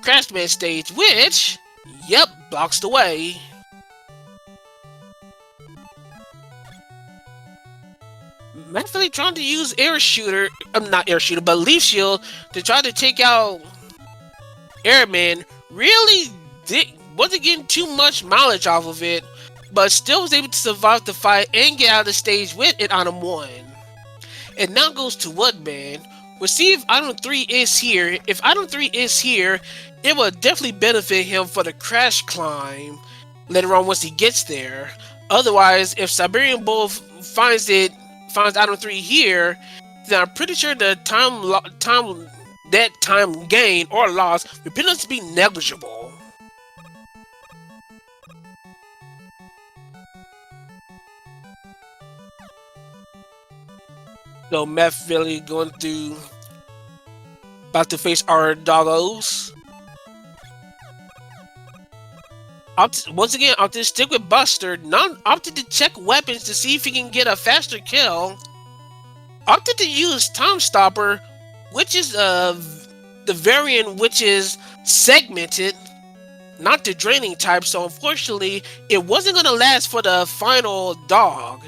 Crashman stage, which, yep, blocks the way. Matphilly trying to use not air shooter, but leaf shield to try to take out Airman. Really wasn't getting too much mileage off of it, but still was able to survive the fight and get out of the stage with it item 1. And now goes to Woodman. We'll see if item 3 is here. If item 3 is here, it will definitely benefit him for the crash climb later on once he gets there. Otherwise, if Siberian Bull finds item 3 here, then I'm pretty sure the time gain or loss will pretty much be negligible. So matphilly going through, about to face our doggos. Once again, opted to stick with Buster, opted to check weapons to see if he can get a faster kill. Opted to use Time Stopper, which is the variant which is segmented, not the draining type, so unfortunately it wasn't going to last for the final dog.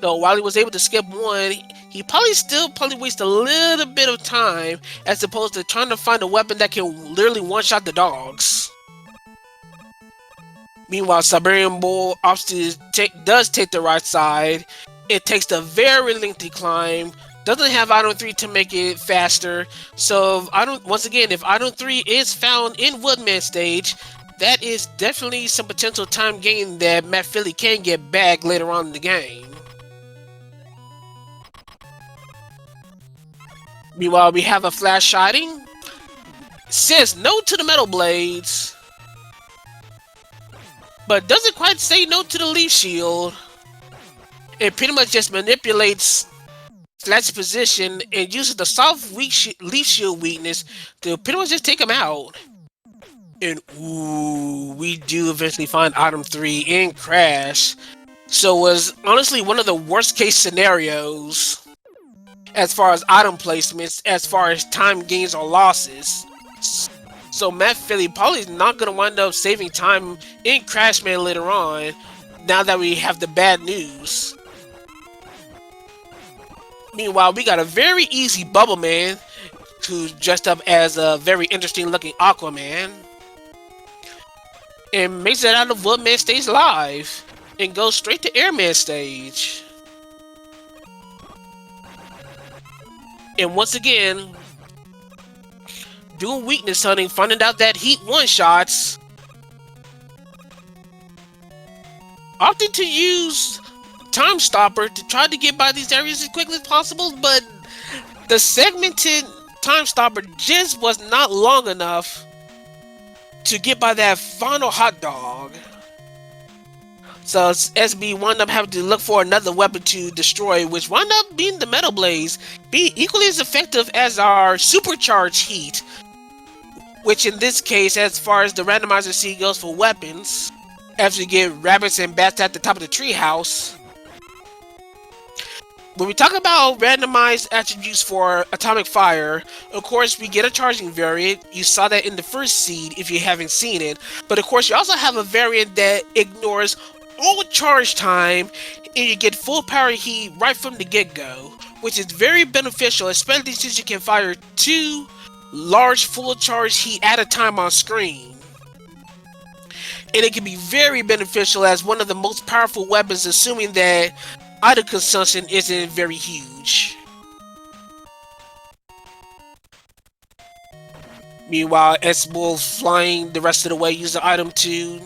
So while he was able to skip one, he probably wasted a little bit of time as opposed to trying to find a weapon that can literally one-shot the dogs. Meanwhile, Siberian Bull does take the right side. It takes the very lengthy climb. Doesn't have item 3 to make it faster. So once again, if item 3 is found in Woodman stage, that is definitely some potential time gain that matphilly can get back later on in the game. Meanwhile, we have a flash shotting. Says no to the metal blades, but doesn't quite say no to the leaf shield. It pretty much just manipulates Flat's position and uses the soft leaf shield weakness to pretty much just take him out. And ooh, we do eventually find item 3 in Crash. So it was honestly one of the worst case scenarios as far as item placements, as far as time gains or losses. So matphilly probably not going to wind up saving time in Crashman later on, now that we have the bad news. Meanwhile, we got a very easy Bubble Man, who's dressed up as a very interesting looking Aquaman, and makes it out of Woodman stage live, and goes straight to Airman stage. And once again, doing weakness hunting, finding out that heat one-shots. Opting to use Time Stopper to try to get by these areas as quickly as possible, but the segmented Time Stopper just was not long enough to get by that final hot dog. So SB wound up having to look for another weapon to destroy, which wound up being the Metal Blaze, being equally as effective as our Supercharged Heat, which in this case, as far as the randomizer C goes for weapons, after you get rabbits and bats at the top of the treehouse. When we talk about randomized attributes for Atomic Fire, of course we get a charging variant. You saw that in the first seed if you haven't seen it. But of course you also have a variant that ignores all charge time and you get full power heat right from the get-go, which is very beneficial, especially since you can fire 2 large full charge heat at a time on screen. And it can be very beneficial as one of the most powerful weapons, assuming that item consumption isn't very huge. Meanwhile, S-Bull flying the rest of the way, using item 2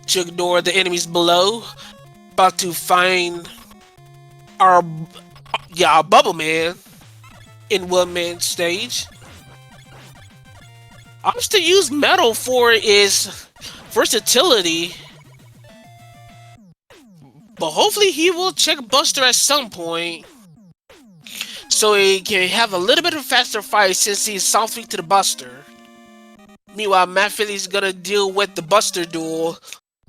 to ignore the enemies below. About to find our Bubble Man in Woodman stage. Opts to use metal for its versatility, but hopefully he will check Buster at some point so he can have a little bit of a faster fight since he's softly to the Buster. Meanwhile, matphilly's gonna deal with the Buster duel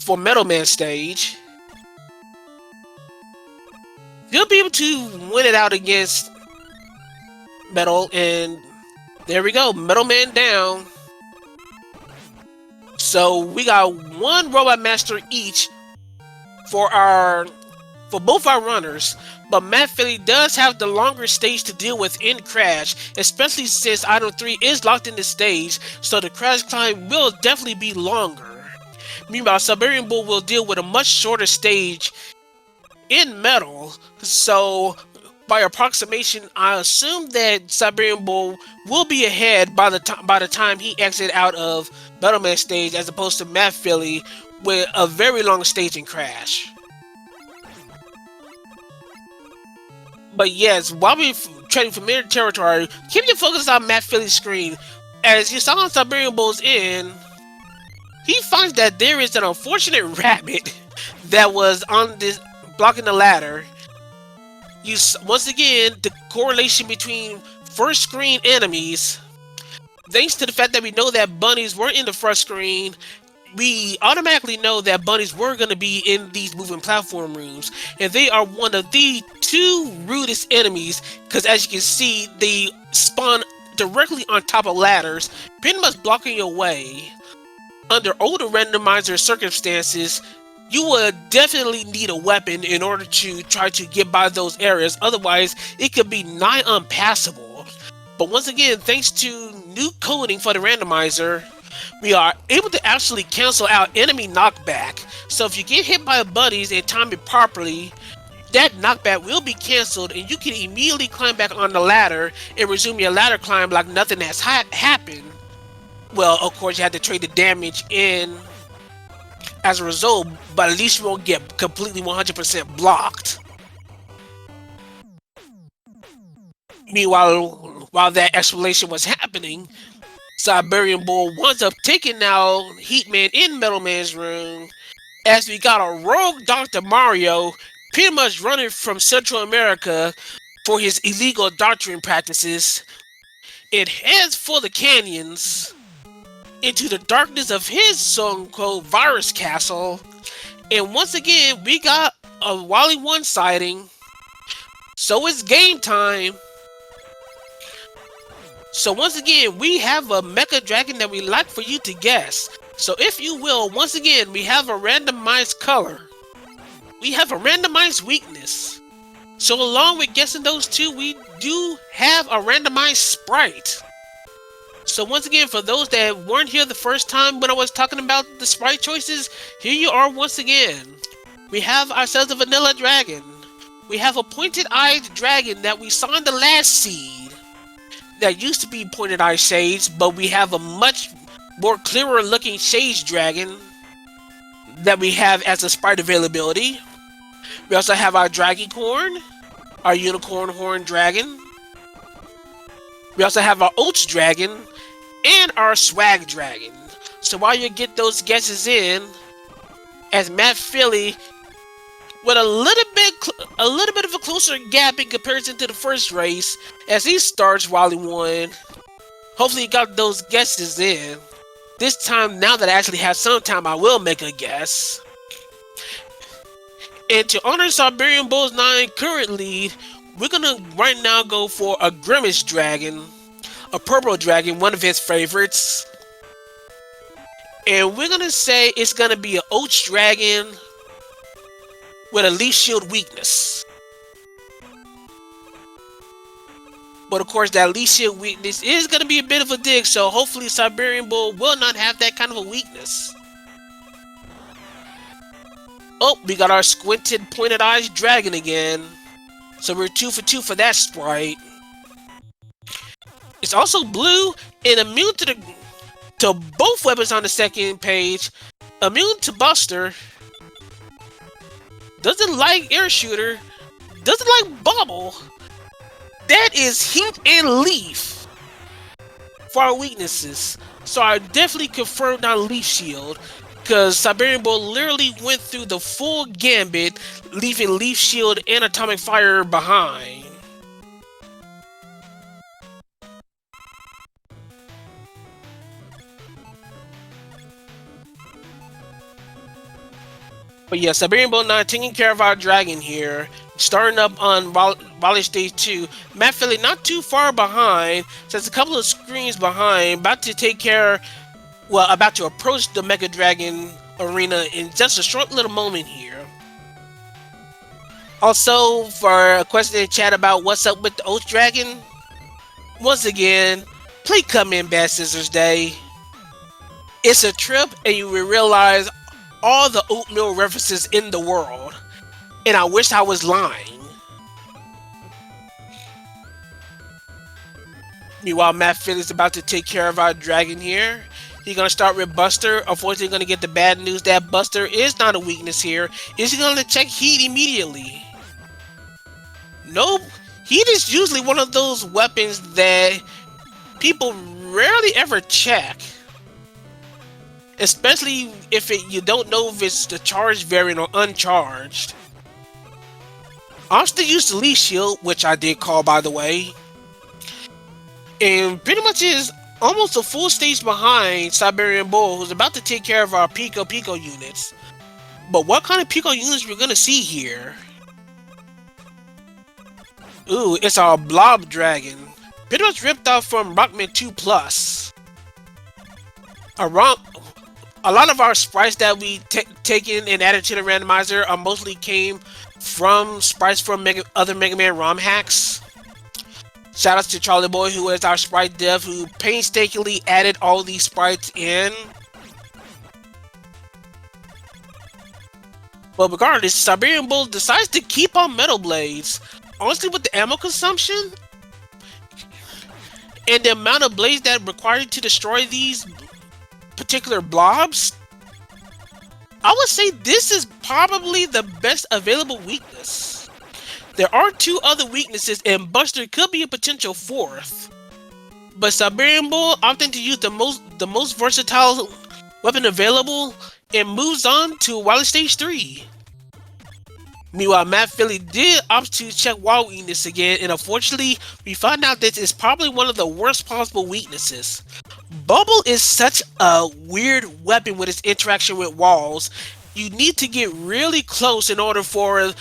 for Metal Man stage. He'll be able to win it out against Metal, and there we go, Metal Man down. So we got 1 Robot Master each for both our runners, but matphilly does have the longer stage to deal with in Crash, especially since item 3 is locked in the stage, so the Crash climb will definitely be longer. Meanwhile, Siberian Bull will deal with a much shorter stage in Metal, so by approximation, I assume that Siberian Bull will be ahead by the time he exits out of Metal Man stage, as opposed to matphilly with a very long stage in Crash. But yes, while we're trading familiar territory, keep your focus on matphilly's screen. As you saw on Siberian Bull's end, he finds that there is an unfortunate rabbit that was on this blocking the ladder. Once again, the correlation between first screen enemies thanks to the fact that we know that bunnies were in the first screen, we automatically know that bunnies were going to be in these moving platform rooms, and they are one of the two rudest enemies, because as you can see, they spawn directly on top of ladders, pretty much blocking your way. Under older randomizer circumstances, you would definitely need a weapon in order to try to get by those areas, otherwise it could be nigh unpassable. But once again, thanks to new coding for the randomizer, we are able to actually cancel out enemy knockback. So if you get hit by buddies and time it properly, that knockback will be cancelled and you can immediately climb back on the ladder and resume your ladder climb like nothing has happened. Well, of course you have to trade the damage in as a result, but at least you won't get completely 100% blocked. Meanwhile, while that explanation was happening, Siberian Bull winds up taking out Heatman in Metal Man's room, as we got a rogue Dr. Mario pretty much running from Central America for his illegal doctoring practices, and heads for the canyons into the darkness of his so-called virus castle. And once again, we got a Wally 1 sighting, so it's game time. So once again, we have a Mecha Dragon that we like for you to guess. So if you will, once again, we have a randomized color. We have a randomized weakness. So along with guessing those two, we do have a randomized sprite. So once again, for those that weren't here the first time when I was talking about the sprite choices, here you are once again. We have ourselves a vanilla dragon. We have a pointed-eyed dragon that we saw in the last seed. That used to be pointed-eyed shades, but we have a much more clearer looking shades dragon that we have as a sprite availability. We also have our Dragicorn, our unicorn horn dragon. We also have our Oats dragon and our swag dragon. So while you get those guesses in, as matphilly, with a little bit of a closer gap in comparison to the first race, as he starts Wally 1. Hopefully you got those guesses in. This time, now that I actually have some time, I will make a guess. And to honor siberianbull9 current lead, we're gonna right now go for a Grimace dragon, a purple dragon, one of his favorites. And we're gonna say it's gonna be an Oats dragon with a leaf shield weakness. But of course, that leaf shield weakness is gonna be a bit of a dig, so hopefully Siberian Bull will not have that kind of a weakness. Oh, we got our squinted pointed eyes dragon again. So we're 2 for 2 for that sprite. It's also blue and immune to both weapons on the second page. Immune to Buster. Doesn't like air shooter. Doesn't like bubble. That is heat and leaf for our weaknesses. So I definitely confirmed on leaf shield, because Siberian Bull literally went through the full gambit, leaving leaf shield and atomic fire behind. But yeah, siberianbull9 taking care of our dragon here. Starting up on Wally Stage 2. matphilly not too far behind. Just a couple of screens behind. About to take care... Well, about to approach the Mega Dragon arena in just a short little moment here. Also, for a question in chat about what's up with the Oats Dragon. Once again, play Come In Bad Scissors Day. It's a trip and you will realize all the oatmeal references in the world. And I wish I was lying. Meanwhile, matphilly is about to take care of our dragon here. He's going to start with Buster. Unfortunately, going to get the bad news that Buster is not a weakness here. Is he going to check heat immediately? Nope. Heat is usually one of those weapons that people rarely ever check. Especially if you don't know if it's the charged variant or uncharged. I'll still use the leaf shield, which I did call by the way. And pretty much is almost a full stage behind Siberian Bull, who's about to take care of our Pico units. But what kind of Pico units we're gonna see here? Ooh, it's our Blob Dragon. Pretty much ripped off from Rockman 2 Plus. A lot of our sprites that we taken and added to the randomizer mostly came from sprites from other Mega Man ROM hacks. Shoutouts to Charlie Boy, who is our sprite dev, who painstakingly added all these sprites in. But regardless, Siberian Bull decides to keep on Metal Blades. Honestly, with the ammo consumption and the amount of blades that are required to destroy these particular blobs, I would say this is probably the best available weakness. There are 2 other weaknesses, and Buster could be a potential 4th. But Siberian Bull opting to use the most versatile weapon available and moves on to Wily Stage 3. Meanwhile, matphilly did opt to check Wall weakness again, and unfortunately, we found out this is probably one of the worst possible weaknesses. Bubble is such a weird weapon with its interaction with walls. You need to get really close in order for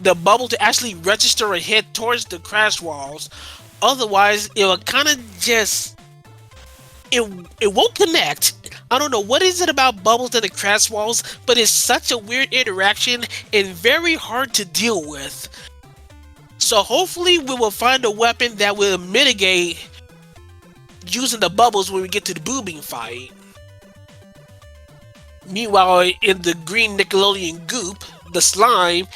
the bubble to actually register and head towards the crash walls. Otherwise, it will kind of just... It won't connect. I don't know what is it about bubbles and the crash walls, but it's such a weird interaction and very hard to deal with. So hopefully we will find a weapon that will mitigate using the bubbles when we get to the booming fight. Meanwhile, in the green Nickelodeon goop, the slime,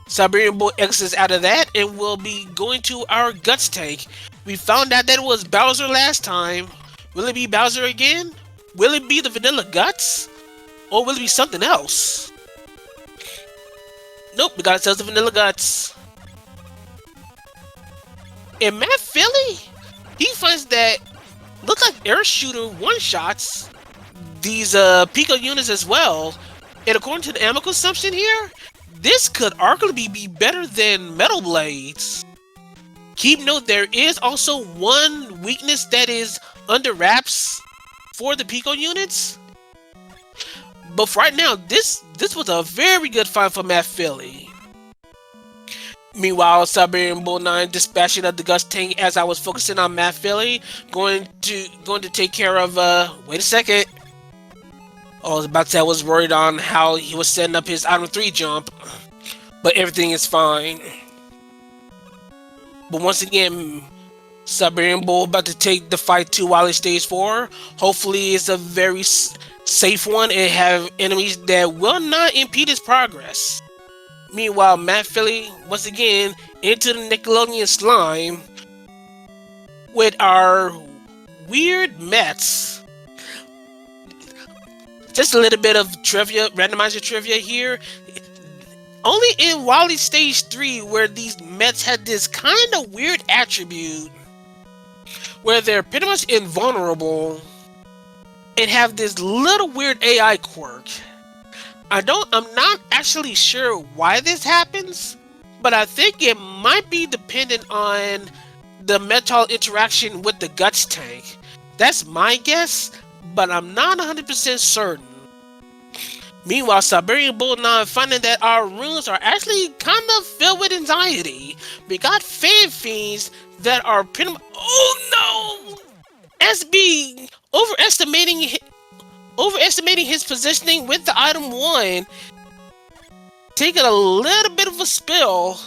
Siberian Bull exits out of that and will be going to our Guts tank. We found out that it was Bowser last time. Will it be Bowser again? Will it be the Vanilla Guts? Or will it be something else? Nope, we got ourselves the Vanilla Guts. And matphilly, he finds that looks like Air Shooter one-shots these Pico units as well. And according to the ammo consumption here, this could arguably be better than Metal Blades. Keep note, there is also one weakness that is under wraps for the Pico units. But for right now, this was a very good find for matphilly. Meanwhile, siberianbull9 dispatching of the Guts tank as I was focusing on matphilly, going to take care of wait a second. Oh, I was about to say I was worried on how he was setting up his item 3 jump, but everything is fine. But once again, Siberian Bull about to take the fight to Wily Stage 4. Hopefully it's a very safe one and have enemies that will not impede his progress. Meanwhile, matphilly, once again, into the Nickelodeon slime with our weird Mets. Just a little bit of trivia, randomizer trivia here. Only in Wily Stage 3 where these Mets had this kind of weird attribute where they're pretty much invulnerable and have this little weird AI quirk. I'm not actually sure why this happens, but I think it might be dependent on the metal interaction with the Guts tank. That's my guess, but I'm not 100% certain. Meanwhile, siberianbull9 finding that our runes are actually kind of filled with anxiety. We got fan fiends that are pretty much— oh no! SB overestimating his positioning with the item 1, taking a little bit of a spill.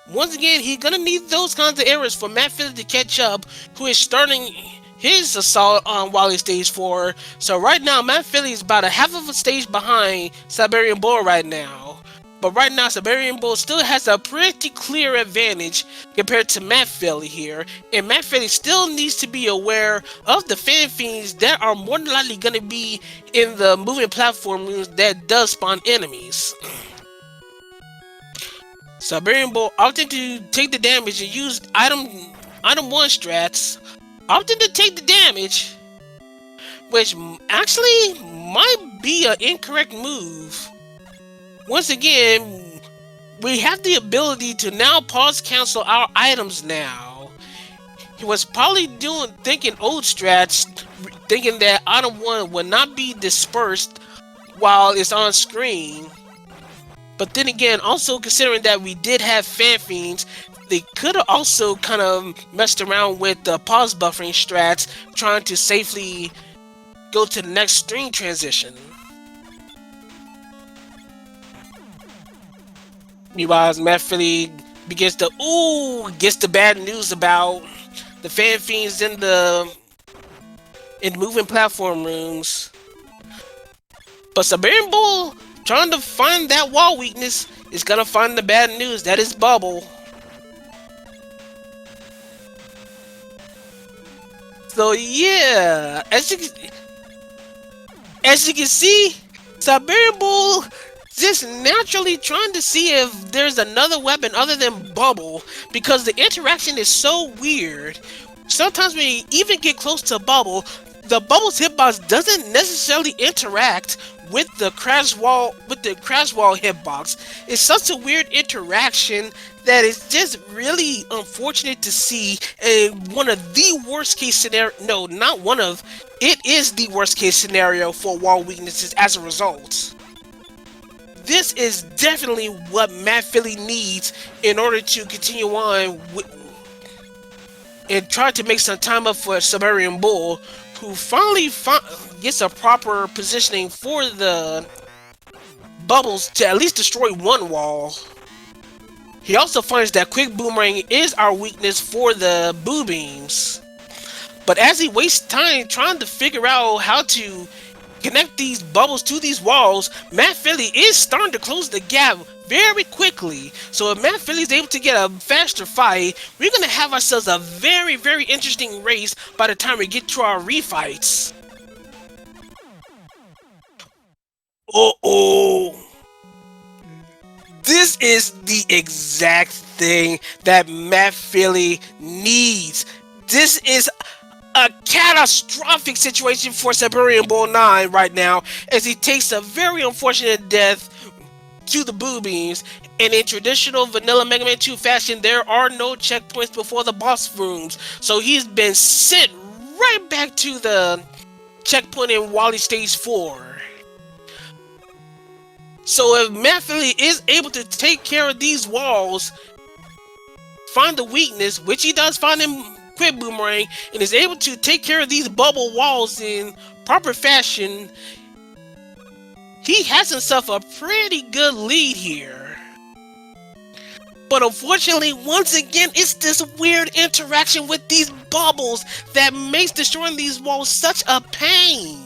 Once again, he's gonna need those kinds of errors for matphilly to catch up, who is starting his assault on Wily Stage 4. So right now, matphilly is about a half of a stage behind Siberian Bull right now. But right now, Siberian Bull still has a pretty clear advantage compared to matphilly here. And matphilly still needs to be aware of the fan fiends that are more than likely going to be in the moving platform rooms that does spawn enemies. Siberian Bull opting to take the damage and use item 1 strats. Opting to take the damage, which actually might be an incorrect move. Once again, we have the ability to now pause cancel our items now. He was probably thinking old strats, thinking that item 1 would not be dispersed while it's on screen. But then again, also considering that we did have fan fiends, they could have also kind of messed around with the pause buffering strats, trying to safely go to the next string transition. Meanwhile, matphilly begins to gets the bad news about the fan fiends in moving platform rooms. But Siberian Bull, trying to find that wall weakness, is gonna find the bad news. That is Bubble. So yeah, as you can see, Siberian Bull just naturally trying to see if there's another weapon other than Bubble, because the interaction is so weird. Sometimes when you even get close to Bubble, the Bubble's hitbox doesn't necessarily interact with the crash wall hitbox. It's such a weird interaction that is just really unfortunate to see, and one of the worst case scenario. No, not one of. It is the worst case scenario for wall weaknesses as a result. This is definitely what matphilly needs in order to continue on and try to make some time up for Siberian Bull, who finally gets a proper positioning for the bubbles to at least destroy one wall. He also finds that quick boomerang is our weakness for the boo beams. But as he wastes time trying to figure out how to connect these bubbles to these walls, matphilly is starting to close the gap very quickly. So if matphilly is able to get a faster fight, we're going to have ourselves a very, very interesting race by the time we get to our refights. This is the exact thing that matphilly needs. This is a catastrophic situation for siberianbull9 right now, as he takes a very unfortunate death to the boo beams. And in traditional vanilla Mega Man 2 fashion, there are no checkpoints before the boss rooms, so he's been sent right back to the checkpoint in Wally Stage 4. So if matphilly is able to take care of these walls, find the weakness, which he does find in quick boomerang, and is able to take care of these bubble walls in proper fashion, he has himself a pretty good lead here. But unfortunately, once again, it's this weird interaction with these bubbles that makes destroying these walls such a pain.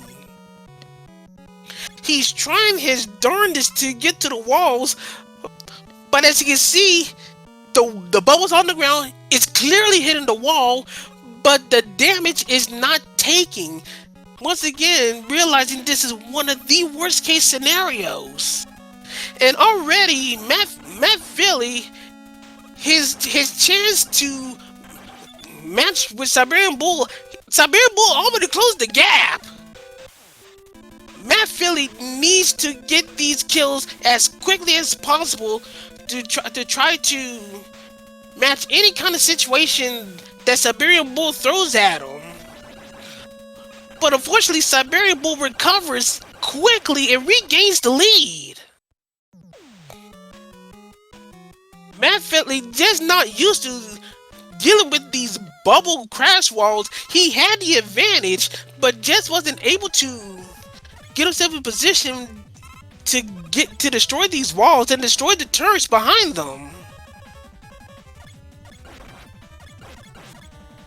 He's trying his darndest to get to the walls, but as you can see, the bubbles on the ground is clearly hitting the wall, but the damage is not taking. Once again, realizing this is one of the worst case scenarios. And already, matphilly, his chance to match with Siberian Bull already closed the gap. matphilly needs to get these kills as quickly as possible to try to match any kind of situation that Siberian Bull throws at him. But unfortunately, Siberian Bull recovers quickly and regains the lead. matphilly just not used to dealing with these bubble crash walls. He had the advantage, but just wasn't able to get himself in position to destroy these walls and destroy the turrets behind them.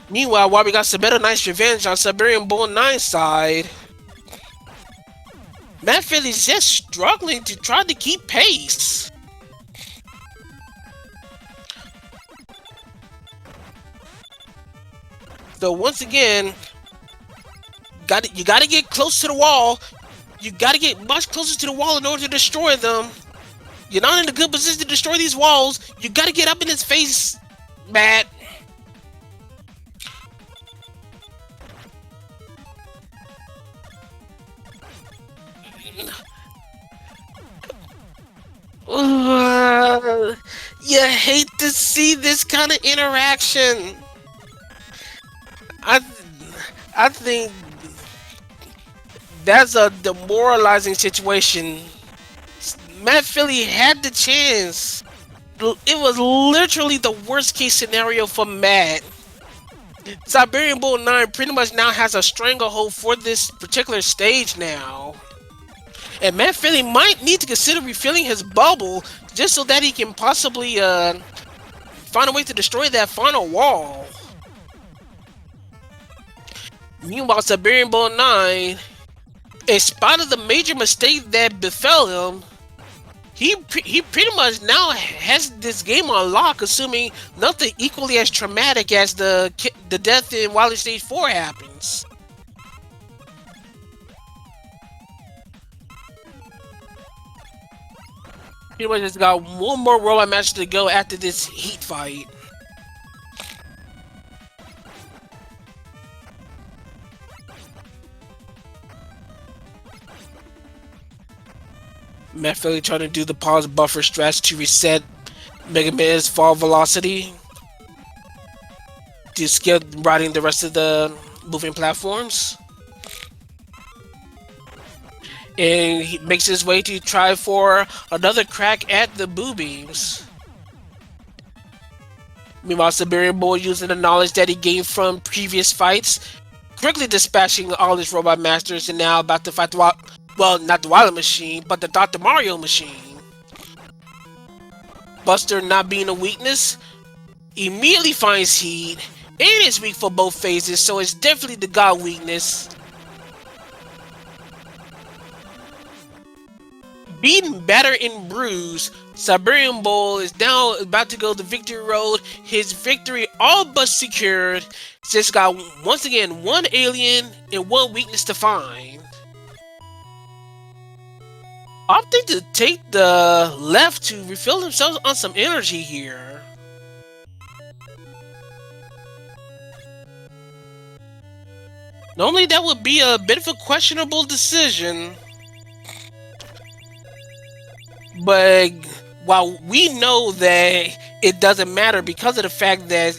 Meanwhile, while we got some better nice revenge on siberianbull9's side, matphilly's just struggling to try to keep pace. So once again, you gotta get close to the wall. You gotta get much closer to the wall in order to destroy them. You're not in a good position to destroy these walls. You gotta get up in his face, Matt. You hate to see this kind of interaction. I I think that's a demoralizing situation. Matt Philly had the chance. It was literally the worst case scenario for Matt. Siberian Bull 9 pretty much now has a stranglehold for this particular stage now. And Matt Philly might need to consider refilling his bubble just so that he can possibly find a way to destroy that final wall. Meanwhile, Siberian Bull 9, in spite of the major mistake that befell him, he pretty much now has this game on lock, assuming nothing equally as traumatic as the death in Wily Stage 4 happens. Pretty much just got one more robot match to go after this heat fight. Matt Philly trying to do the pause buffer stretch to reset Mega Man's fall velocity to skip riding the rest of the moving platforms. And he makes his way to try for another crack at the boo beams. Meanwhile, Siberian Bull, using the knowledge that he gained from previous fights, quickly dispatching all his robot masters, and now about to fight the well, not the Wily machine, but the Dr. Mario machine. Buster, not being a weakness, immediately finds heat, and is weak for both phases, so it's definitely the God weakness. Beaten, battered, and bruised, Siberian Bull is now about to go the victory road. His victory all but secured. Just got, once again, one alien and one weakness to find. Opting to take the left to refill themselves on some energy here. Normally that would be a bit of a questionable decision. But while we know that it doesn't matter because of the fact that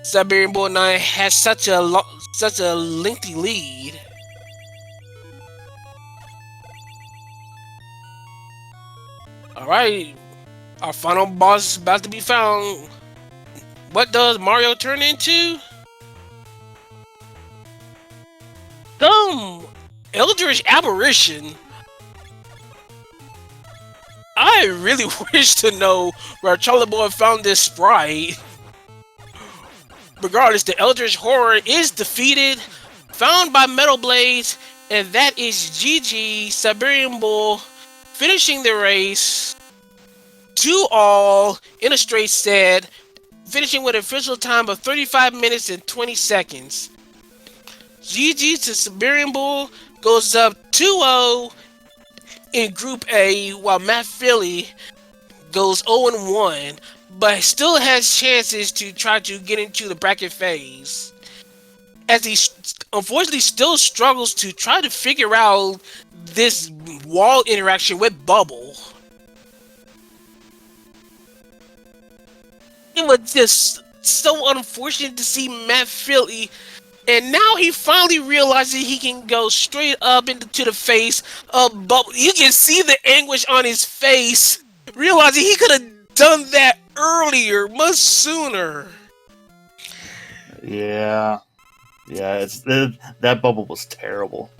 Siberian Bull 9 has such a lengthy lead. Alright, our final boss is about to be found. What does Mario turn into? Some eldritch apparition. I really wish to know where Charlie Boy found this sprite. Regardless, the eldritch horror is defeated, found by Metal Blades, and that is GG. Siberian Bull finishing the race 2-all in a straight set, finishing with an official time of 35 minutes and 20 seconds. GG to Siberian Bull, goes up 2-0 in Group A, while Matt Philly goes 0-1, but still has chances to try to get into the bracket phase, as he unfortunately still struggles to try to figure out this wall interaction with Bubble. It was just so unfortunate to see Matt Philly, and now he finally realizes he can go straight up into the face of Bubble. You can see the anguish on his face, realizing he could have done that earlier, much sooner. Yeah, that Bubble was terrible.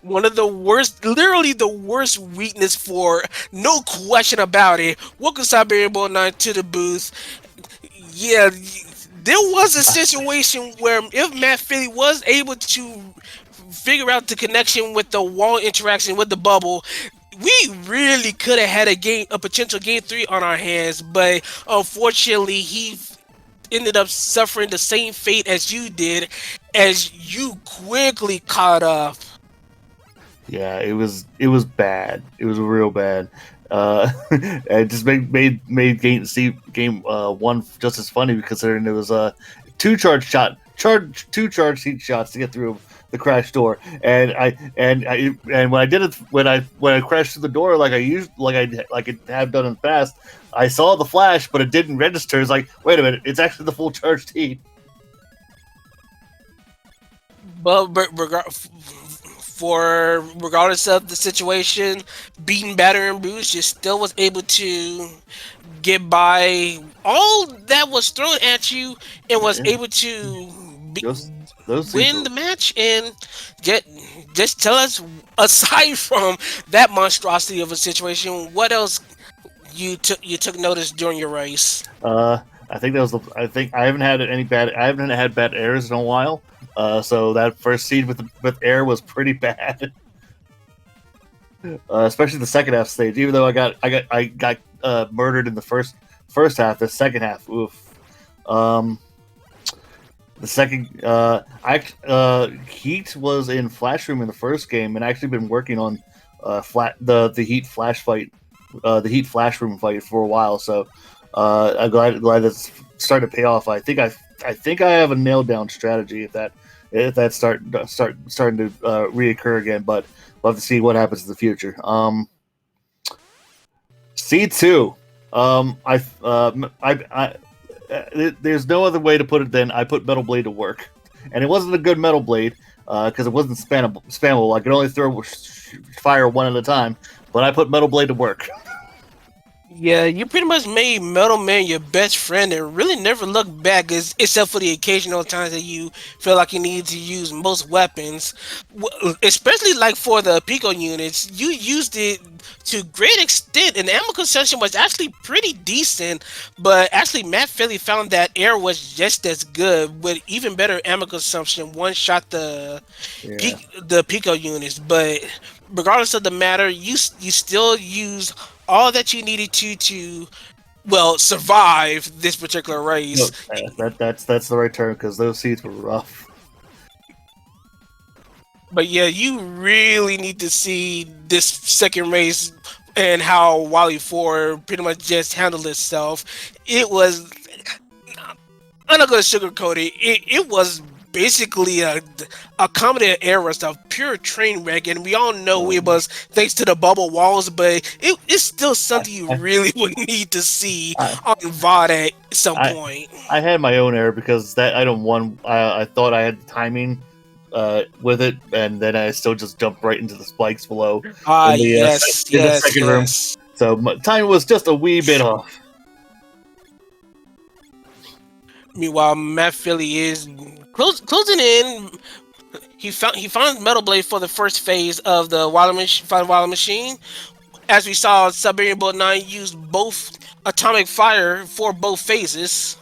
One of the worst, literally the worst weakness for, no question about it. Welcome Siberian Bull 9 to the booth. Yeah, there was a situation where if Matt Philly was able to figure out the connection with the wall interaction with the Bubble, we really could have had a potential game 3 on our hands, but unfortunately he ended up suffering the same fate as you did, as you quickly caught up. Yeah, it was bad. It was real bad. It just made game 1 just as funny, because there was two charge heat shots to get through the crash door, and when I did it, when I crashed through the door like I have done in the past, I saw the flash, but it didn't register. It's like, wait a minute, it's actually the full charged heat. But for regardless of the situation, beating batter and bruised, you still was able to get by all that was thrown at you and was Yeah, able to those those seeds win were the match. And just just tell us, aside from that monstrosity of a situation, what else you took notice during your race? I think that was the. I think I haven't had any bad. I haven't had bad errors in a while. So that first seed with air was pretty bad. Especially the second half stage. Even though I got murdered in the first half, the second half, oof. Um, the second, Heat was in Flash Room in the first game, and actually been working on the Heat Flash fight, the Heat Flash Room fight for a while. So I'm glad that's starting to pay off. I think I have a nailed down strategy if that starting to reoccur again, but we'll have to see what happens in the future. C2. There's no other way to put it than I put Metal Blade to work, and it wasn't a good Metal Blade because it wasn't spammable. I could only throw fire one at a time, but I put Metal Blade to work. Yeah, you pretty much made Metal Man your best friend and really never looked back, except for the occasional times that you feel like you need to use most weapons. Especially like for the Pico units, you used it to great extent, and the ammo consumption was actually pretty decent. But actually, Matt Philly found that air was just as good with even better ammo consumption. One shot Yeah. the Pico units, but regardless of the matter, you still use all that you needed to well survive this particular No, race. that's the right term because those seats were rough. But yeah, you really need to see this second race and how Wally 4 pretty much just handled itself. It was, I'm not gonna sugarcoat it. It was basically a comedy era stuff, pure train wreck, and we all know it Um, was thanks to the bubble walls. But it's still I, something you really would need to see I, on VOD at some I, point. I had my own error because that item one, I thought I had the timing with it, and then I still just jumped right into the spikes below Ah, in the yes, in the yes, second room. yes. So my time was just a wee bit off. Meanwhile, Matt Philly is closing in. He found Metal Blade for the first phase of the Wild Machine. As we saw, Siberian Bull 9 used both atomic fire for both phases.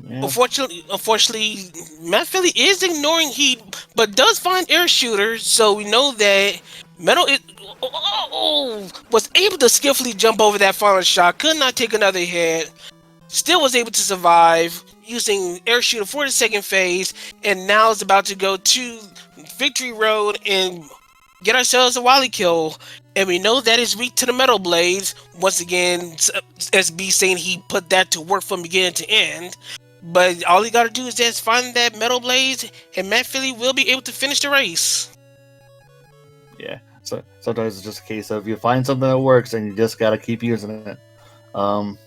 Yeah, Unfortunately, Matt Philly is ignoring heat, but does find air shooter. So we know that Metal was able to skillfully jump over that final shot. Could not take another hit. Still was able to survive using air shooter for the second phase, and now is about to go to Victory Road and get ourselves a Wily kill. And we know that is weak to the Metal Blades. Once again, SB saying he put that to work from beginning to end. But all he gotta do is just find that Metal Blades, and Matt Philly will be able to finish the race. yeah. So sometimes it's just a case of you find something that works and you just gotta keep using it. Um,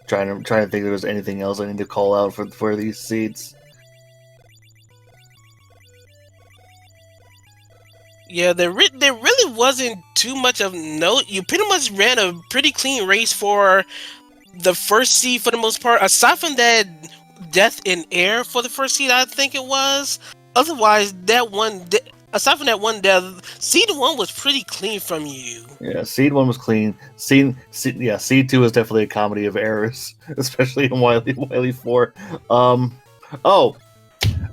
trying to think if there was anything else I need to call out for these seeds. Yeah, there really wasn't too much of note. You pretty much ran a pretty clean race for the first seed for the most part. Aside from that death in air for the first seed, I think it was. Otherwise, aside from that one death, seed one was pretty clean from you. Yeah, Seed 1 was clean. Seed 2 was definitely a comedy of errors, especially in Wily 4. Oh,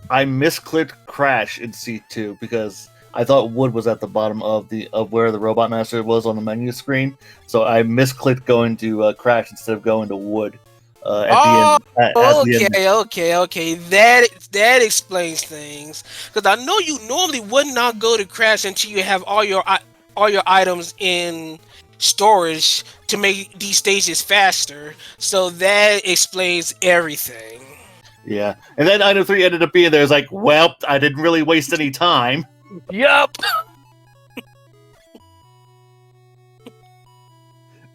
I misclicked Crash in Seed 2 because I thought Wood was at the bottom of where the Robot Master was on the menu screen. So I misclicked going to Crash instead of going to Wood at the Oh, end. At the end. okay. That explains things. Because I know you normally would not go to Crash until you have all your items in storage to make these stages faster. So that explains everything. Yeah, and then item 3 ended up being there. It's like, well, I didn't really waste any time. Yup.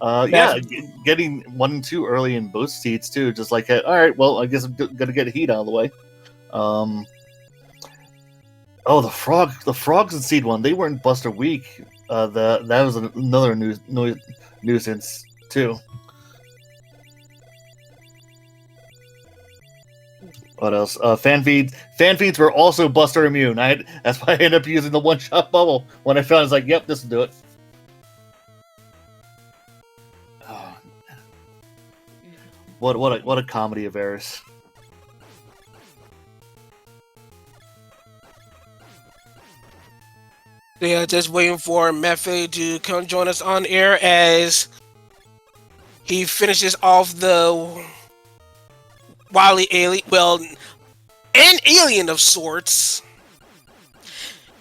Yeah, getting 1 and 2 early in both seats too. Just like, all right, well, I guess I'm gonna get heat out of the way. Oh, the frogs in seed 1, they were in Buster Week. That was another nuisance too. What else? Fan feeds were also Buster immune. That's why I ended up using the one-shot bubble when I found. I was like, "Yep, this will do it." Oh, what a comedy of errors. Yeah, just waiting for matphilly to come join us on air as he finishes off the wily alien, well, an alien of sorts,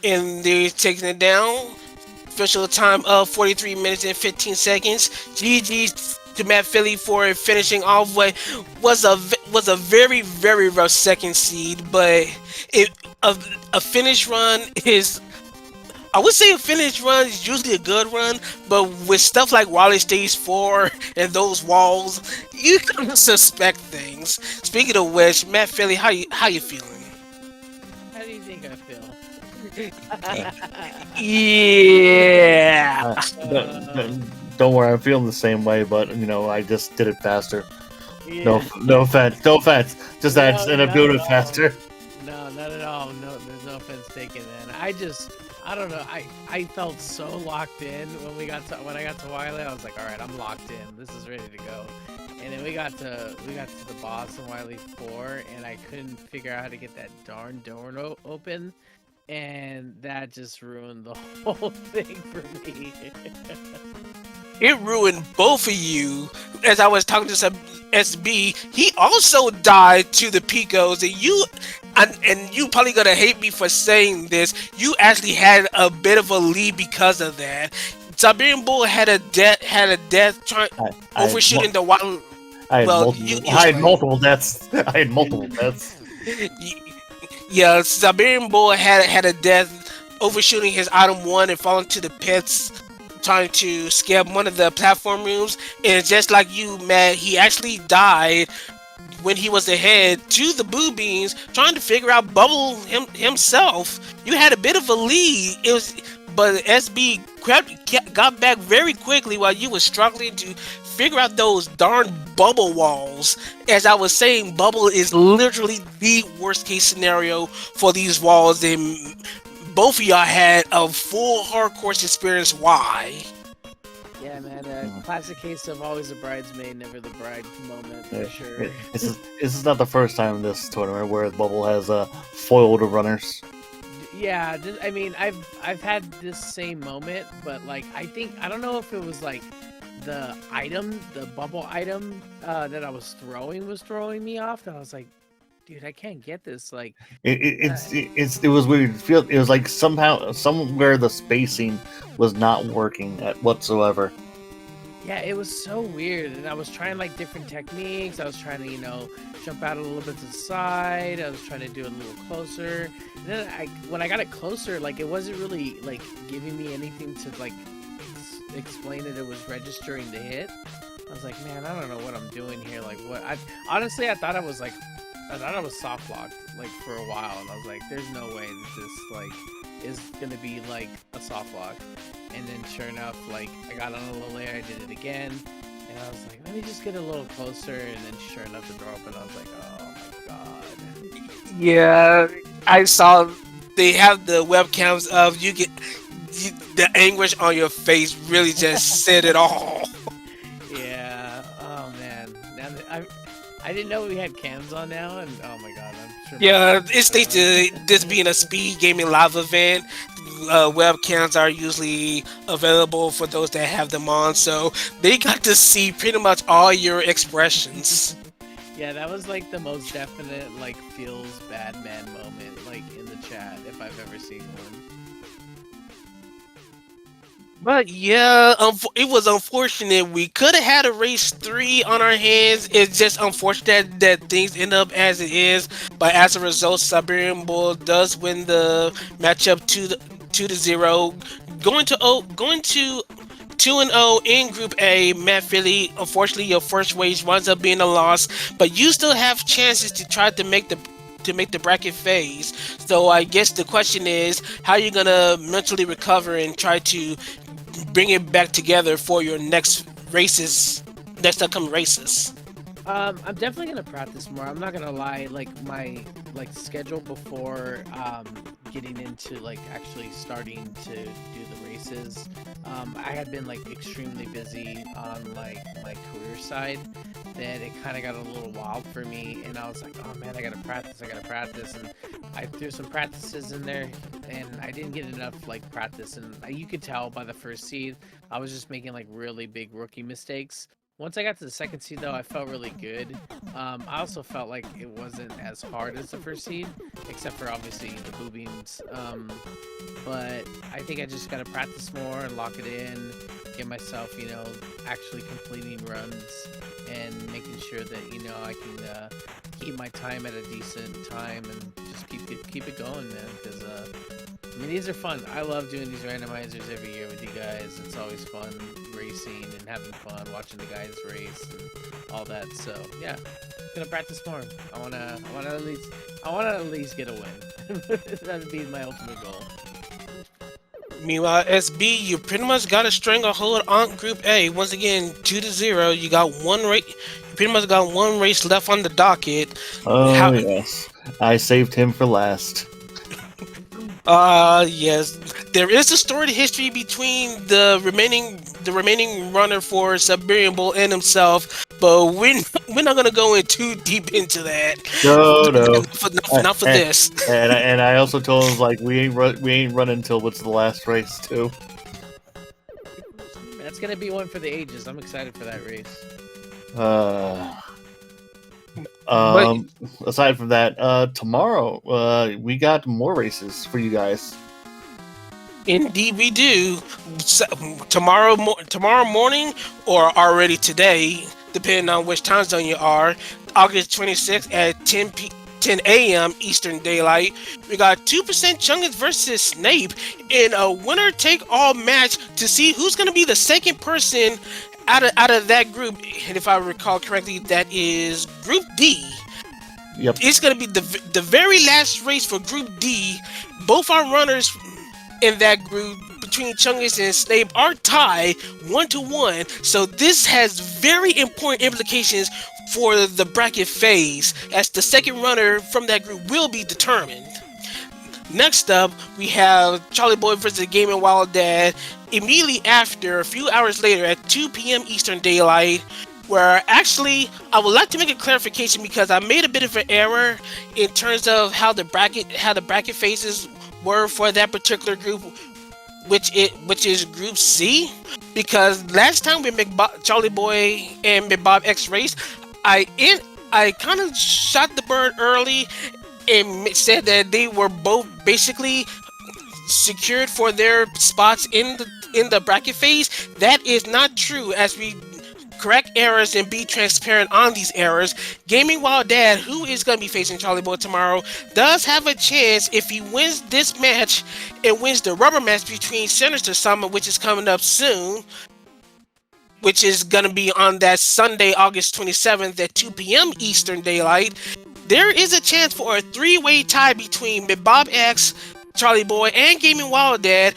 and they're taking it down. Official time of 43 minutes and 15 seconds. GG to matphilly for finishing off what was a very rough second seed, but a finish run is. I would say a finish run is usually a good run, but with stuff like Wally Stage 4 and those walls, you can suspect things. Speaking of which, matphilly, how you feeling? How do you think I feel? Yeah. Don't worry, I'm feeling the same way, but I just did it faster. Yeah. No offense. Just that I just ended up doing it faster. No, not at all. No, there's no offense taken. And I don't know. I felt so locked in when I got to Wily. I was like, all right, I'm locked in. This is ready to go. And then we got to the boss in Wily 4, and I couldn't figure out how to get that darn door open, and that just ruined the whole thing for me. It ruined both of you. As I was talking to some SB, he also died to the Picos, and you probably gonna hate me for saying this. You actually had a bit of a lead because of that. Siberian Bull had a death trying overshooting the wild. I had multiple deaths. Yeah, Siberian Bull had a death overshooting his item 1 and falling to the pits, trying to scale one of the platform rooms. And just like you, Matt, he actually died when he was ahead to the Boo Beans, trying to figure out Bubble himself. You had a bit of a lead. But SB got back very quickly while you were struggling to figure out those darn bubble walls. As I was saying, Bubble is literally the worst case scenario for these walls, and both of y'all had a full hardcore experience. Why? Yeah, man. Classic case of always a bridesmaid, never the bride moment, for sure. This is not the first time in this tournament where Bubble has foiled the runners. Yeah, I mean, I've had this same moment, but like I don't know if it was like the bubble item that I was throwing me off. And I was like, dude, I can't get this. Like, it was weird. It was like somewhere the spacing was not working whatsoever. Yeah, it was so weird, and I was trying like different techniques. I was trying to, jump out a little bit to the side. I was trying to do it a little closer. And then when I got it closer, like it wasn't really like giving me anything to like explain that it was registering the hit. I was like, man, I don't know what I'm doing here. Like, what? Honestly, I thought I was soft locked like for a while, and I was like, there's no way that this like is gonna be like a soft lock. And then sure enough, like I got on a little layer, I did it again, and I was like, let me just get a little closer, and then sure enough the door opened. I was like, oh my god. Yeah, I saw they have the webcams of the anguish on your face really just said it all. Yeah. Oh man. Now I didn't know we had cams on now, and oh my god, I'm sure. Yeah, it's thanks to this being a speed gaming live event. Webcams are usually available for those that have them on, so they got to see pretty much all your expressions. Yeah, that was like the most definite like feels bad man moment like in the chat if I've ever seen one. But yeah, it was unfortunate. We could have had a race 3 on our hands. It's just unfortunate that things end up as it is. But as a result, Siberian Bull does win the matchup 2-0, going to 2-0 in Group A. Matt Philly, unfortunately, your first race winds up being a loss, but you still have chances to try to make the bracket phase. So I guess the question is, how are you gonna mentally recover and try to bring it back together for your next upcoming races? I'm definitely gonna practice more. I'm not gonna lie. Like my schedule before getting into like actually starting to do the races, I had been like extremely busy on like my career side. That it kind of got a little wild for me, and I was like, oh man, I gotta practice, and I threw some practices in there, and I didn't get enough like practice, and you could tell by the first seed, I was just making like really big rookie mistakes. Once I got to the second seed, though, I felt really good. I also felt like it wasn't as hard as the first seed, except for obviously the boo beams. But I think I just got to practice more and lock it in, get myself, actually completing runs and making sure that, I can keep my time at a decent time and just keep it going, man. Because these are fun. I love doing these randomizers every year with you guys. It's always fun racing and having fun watching the guys race and all that. So yeah, gonna practice more. I wanna at least get a win. That'd be my ultimate goal. Meanwhile, SB, you pretty much got a stranglehold on Group A. Once again, 2-0. You got one race. You pretty much got one race left on the docket. Oh yes, I saved him for last. Yes. There is a storied history between the remaining runner for Siberian Bull and himself, but we're not gonna go in too deep into that. No. Not for this. And I also told him like we ain't running until what's the last race too. That's gonna be one for the ages. I'm excited for that race. Aside from that, tomorrow we got more races for you guys. Indeed, we do. Tomorrow morning, or already today, depending on which time zone you are. August 26th at 10 a.m. Eastern Daylight. We got 2% Chungus versus Snape in a winner-take-all match to see who's going to be the second person out of that group. And if I recall correctly, that is Group D. Yep. It's going to be the very last race for Group D. Both our runners in that group between Chungus and Snape are tied 1-1. So this has very important implications for the bracket phase, as the second runner from that group will be determined. Next up, we have Charlie Boy versus Gaming Wild Dad immediately after, a few hours later at 2 p.m. Eastern Daylight, where actually I would like to make a clarification because I made a bit of an error in terms of how the bracket phases were for that particular group, which is Group C. Because last time when Charlie Boy and McBob X raced, I kind of shot the bird early and said that they were both basically secured for their spots in the bracket phase. That is not true. As we correct errors and be transparent on these errors, Gaming Wild Dad, who is going to be facing Charlie Boy tomorrow, does have a chance if he wins this match and wins the rubber match between Sinister Summit, which is coming up soon, which is going to be on that Sunday, August 27th at 2 p.m. Eastern Daylight. There is a chance for a three-way tie between Bob X, Charlie Boy, and Gaming Wild Dad,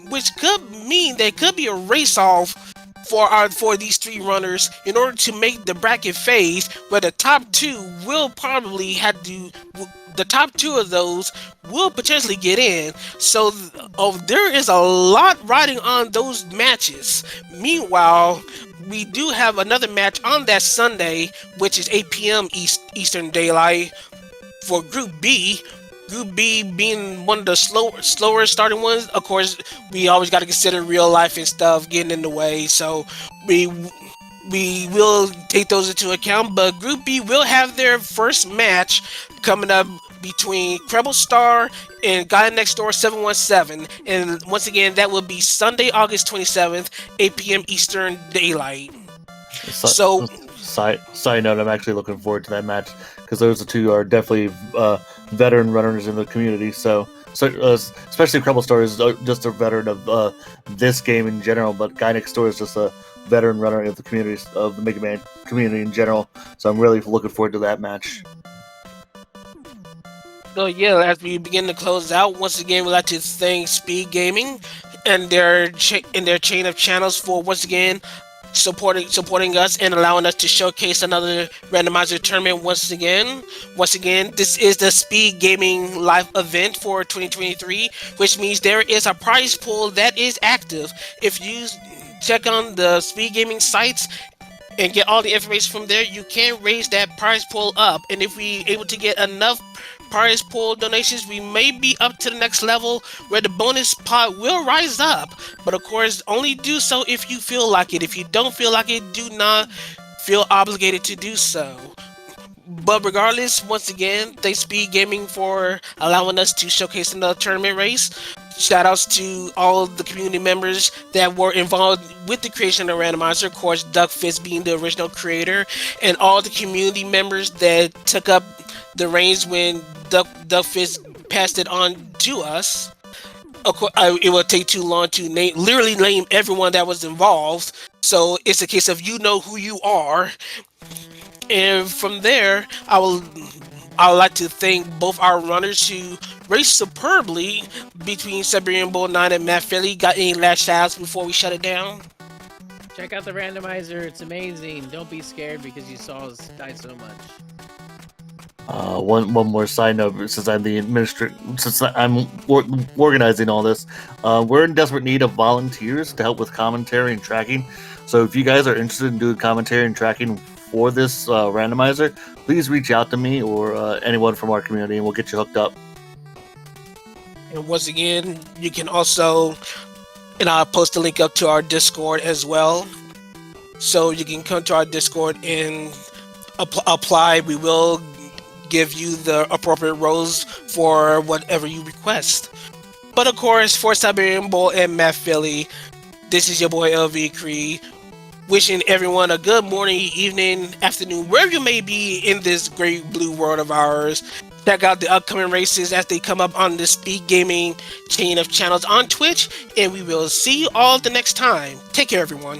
which could mean there could be a race-off for these three runners in order to make the bracket phase, where the top two will probably have to. The top two of those will potentially get in. So there is a lot riding on those matches. Meanwhile, we do have another match on that Sunday, which is 8 p.m. Eastern Daylight for Group B. Group B being one of the slower starting ones. Of course, we always got to consider real life and stuff getting in the way, so we will take those into account. But Group B will have their first match coming up between Treble Star and Guy Next Door 717, and once again that will be Sunday, August 27th, 8 p.m. Eastern Daylight. So, side note, I'm actually looking forward to that match because those two are definitely veteran runners in the community. So especially Crumble Store is just a veteran of this game in general, but Guy Next Door is just a veteran runner of the communities of the Mega Man community in general. So I'm really looking forward to that match. So yeah, as we begin to close out, once again, we'd like to thank Speed Gaming and their chain of channels for once again supporting us and allowing us to showcase another randomizer tournament once again. Once again, this is the Speed Gaming live event for 2023, which means there is a prize pool that is active. If you check on the Speed Gaming sites and get all the information from there, you can raise that prize pool up. And if we able to get enough prize pool donations, we may be up to the next level where the bonus pot will rise up. But of course, only do so if you feel like it. If you don't feel like it, do not feel obligated to do so. But regardless, once again, thanks Speed Gaming for allowing us to showcase another tournament race. Shoutouts to all the community members that were involved with the creation of Randomizer. Of course, Duckfist being the original creator, and all the community members that took up the reins when Duckfist passed it on to us. Of course, it will take too long to literally name everyone that was involved. So it's a case of you know who you are. And from there, I would like to thank both our runners who raced superbly between siberianbull9 and matphilly. Got any last shoutouts before we shut it down? Check out the randomizer; it's amazing. Don't be scared because you saw us die so much. One more side note, since I'm the since I'm organizing all this, we're in desperate need of volunteers to help with commentary and tracking. So if you guys are interested in doing commentary and tracking for this randomizer, please reach out to me or anyone from our community, and we'll get you hooked up. And once again, you can also, and I'll post a link up to our Discord as well, so you can come to our Discord and apply. We will give you the appropriate roles for whatever you request. But of course, for Siberian Bull and matphilly, this is your boy LV Cree, wishing everyone a good morning, evening, afternoon, wherever you may be in this great blue world of ours. Check out the upcoming races as they come up on the Speed Gaming chain of channels on Twitch, and we will see you all the next time. Take care, everyone.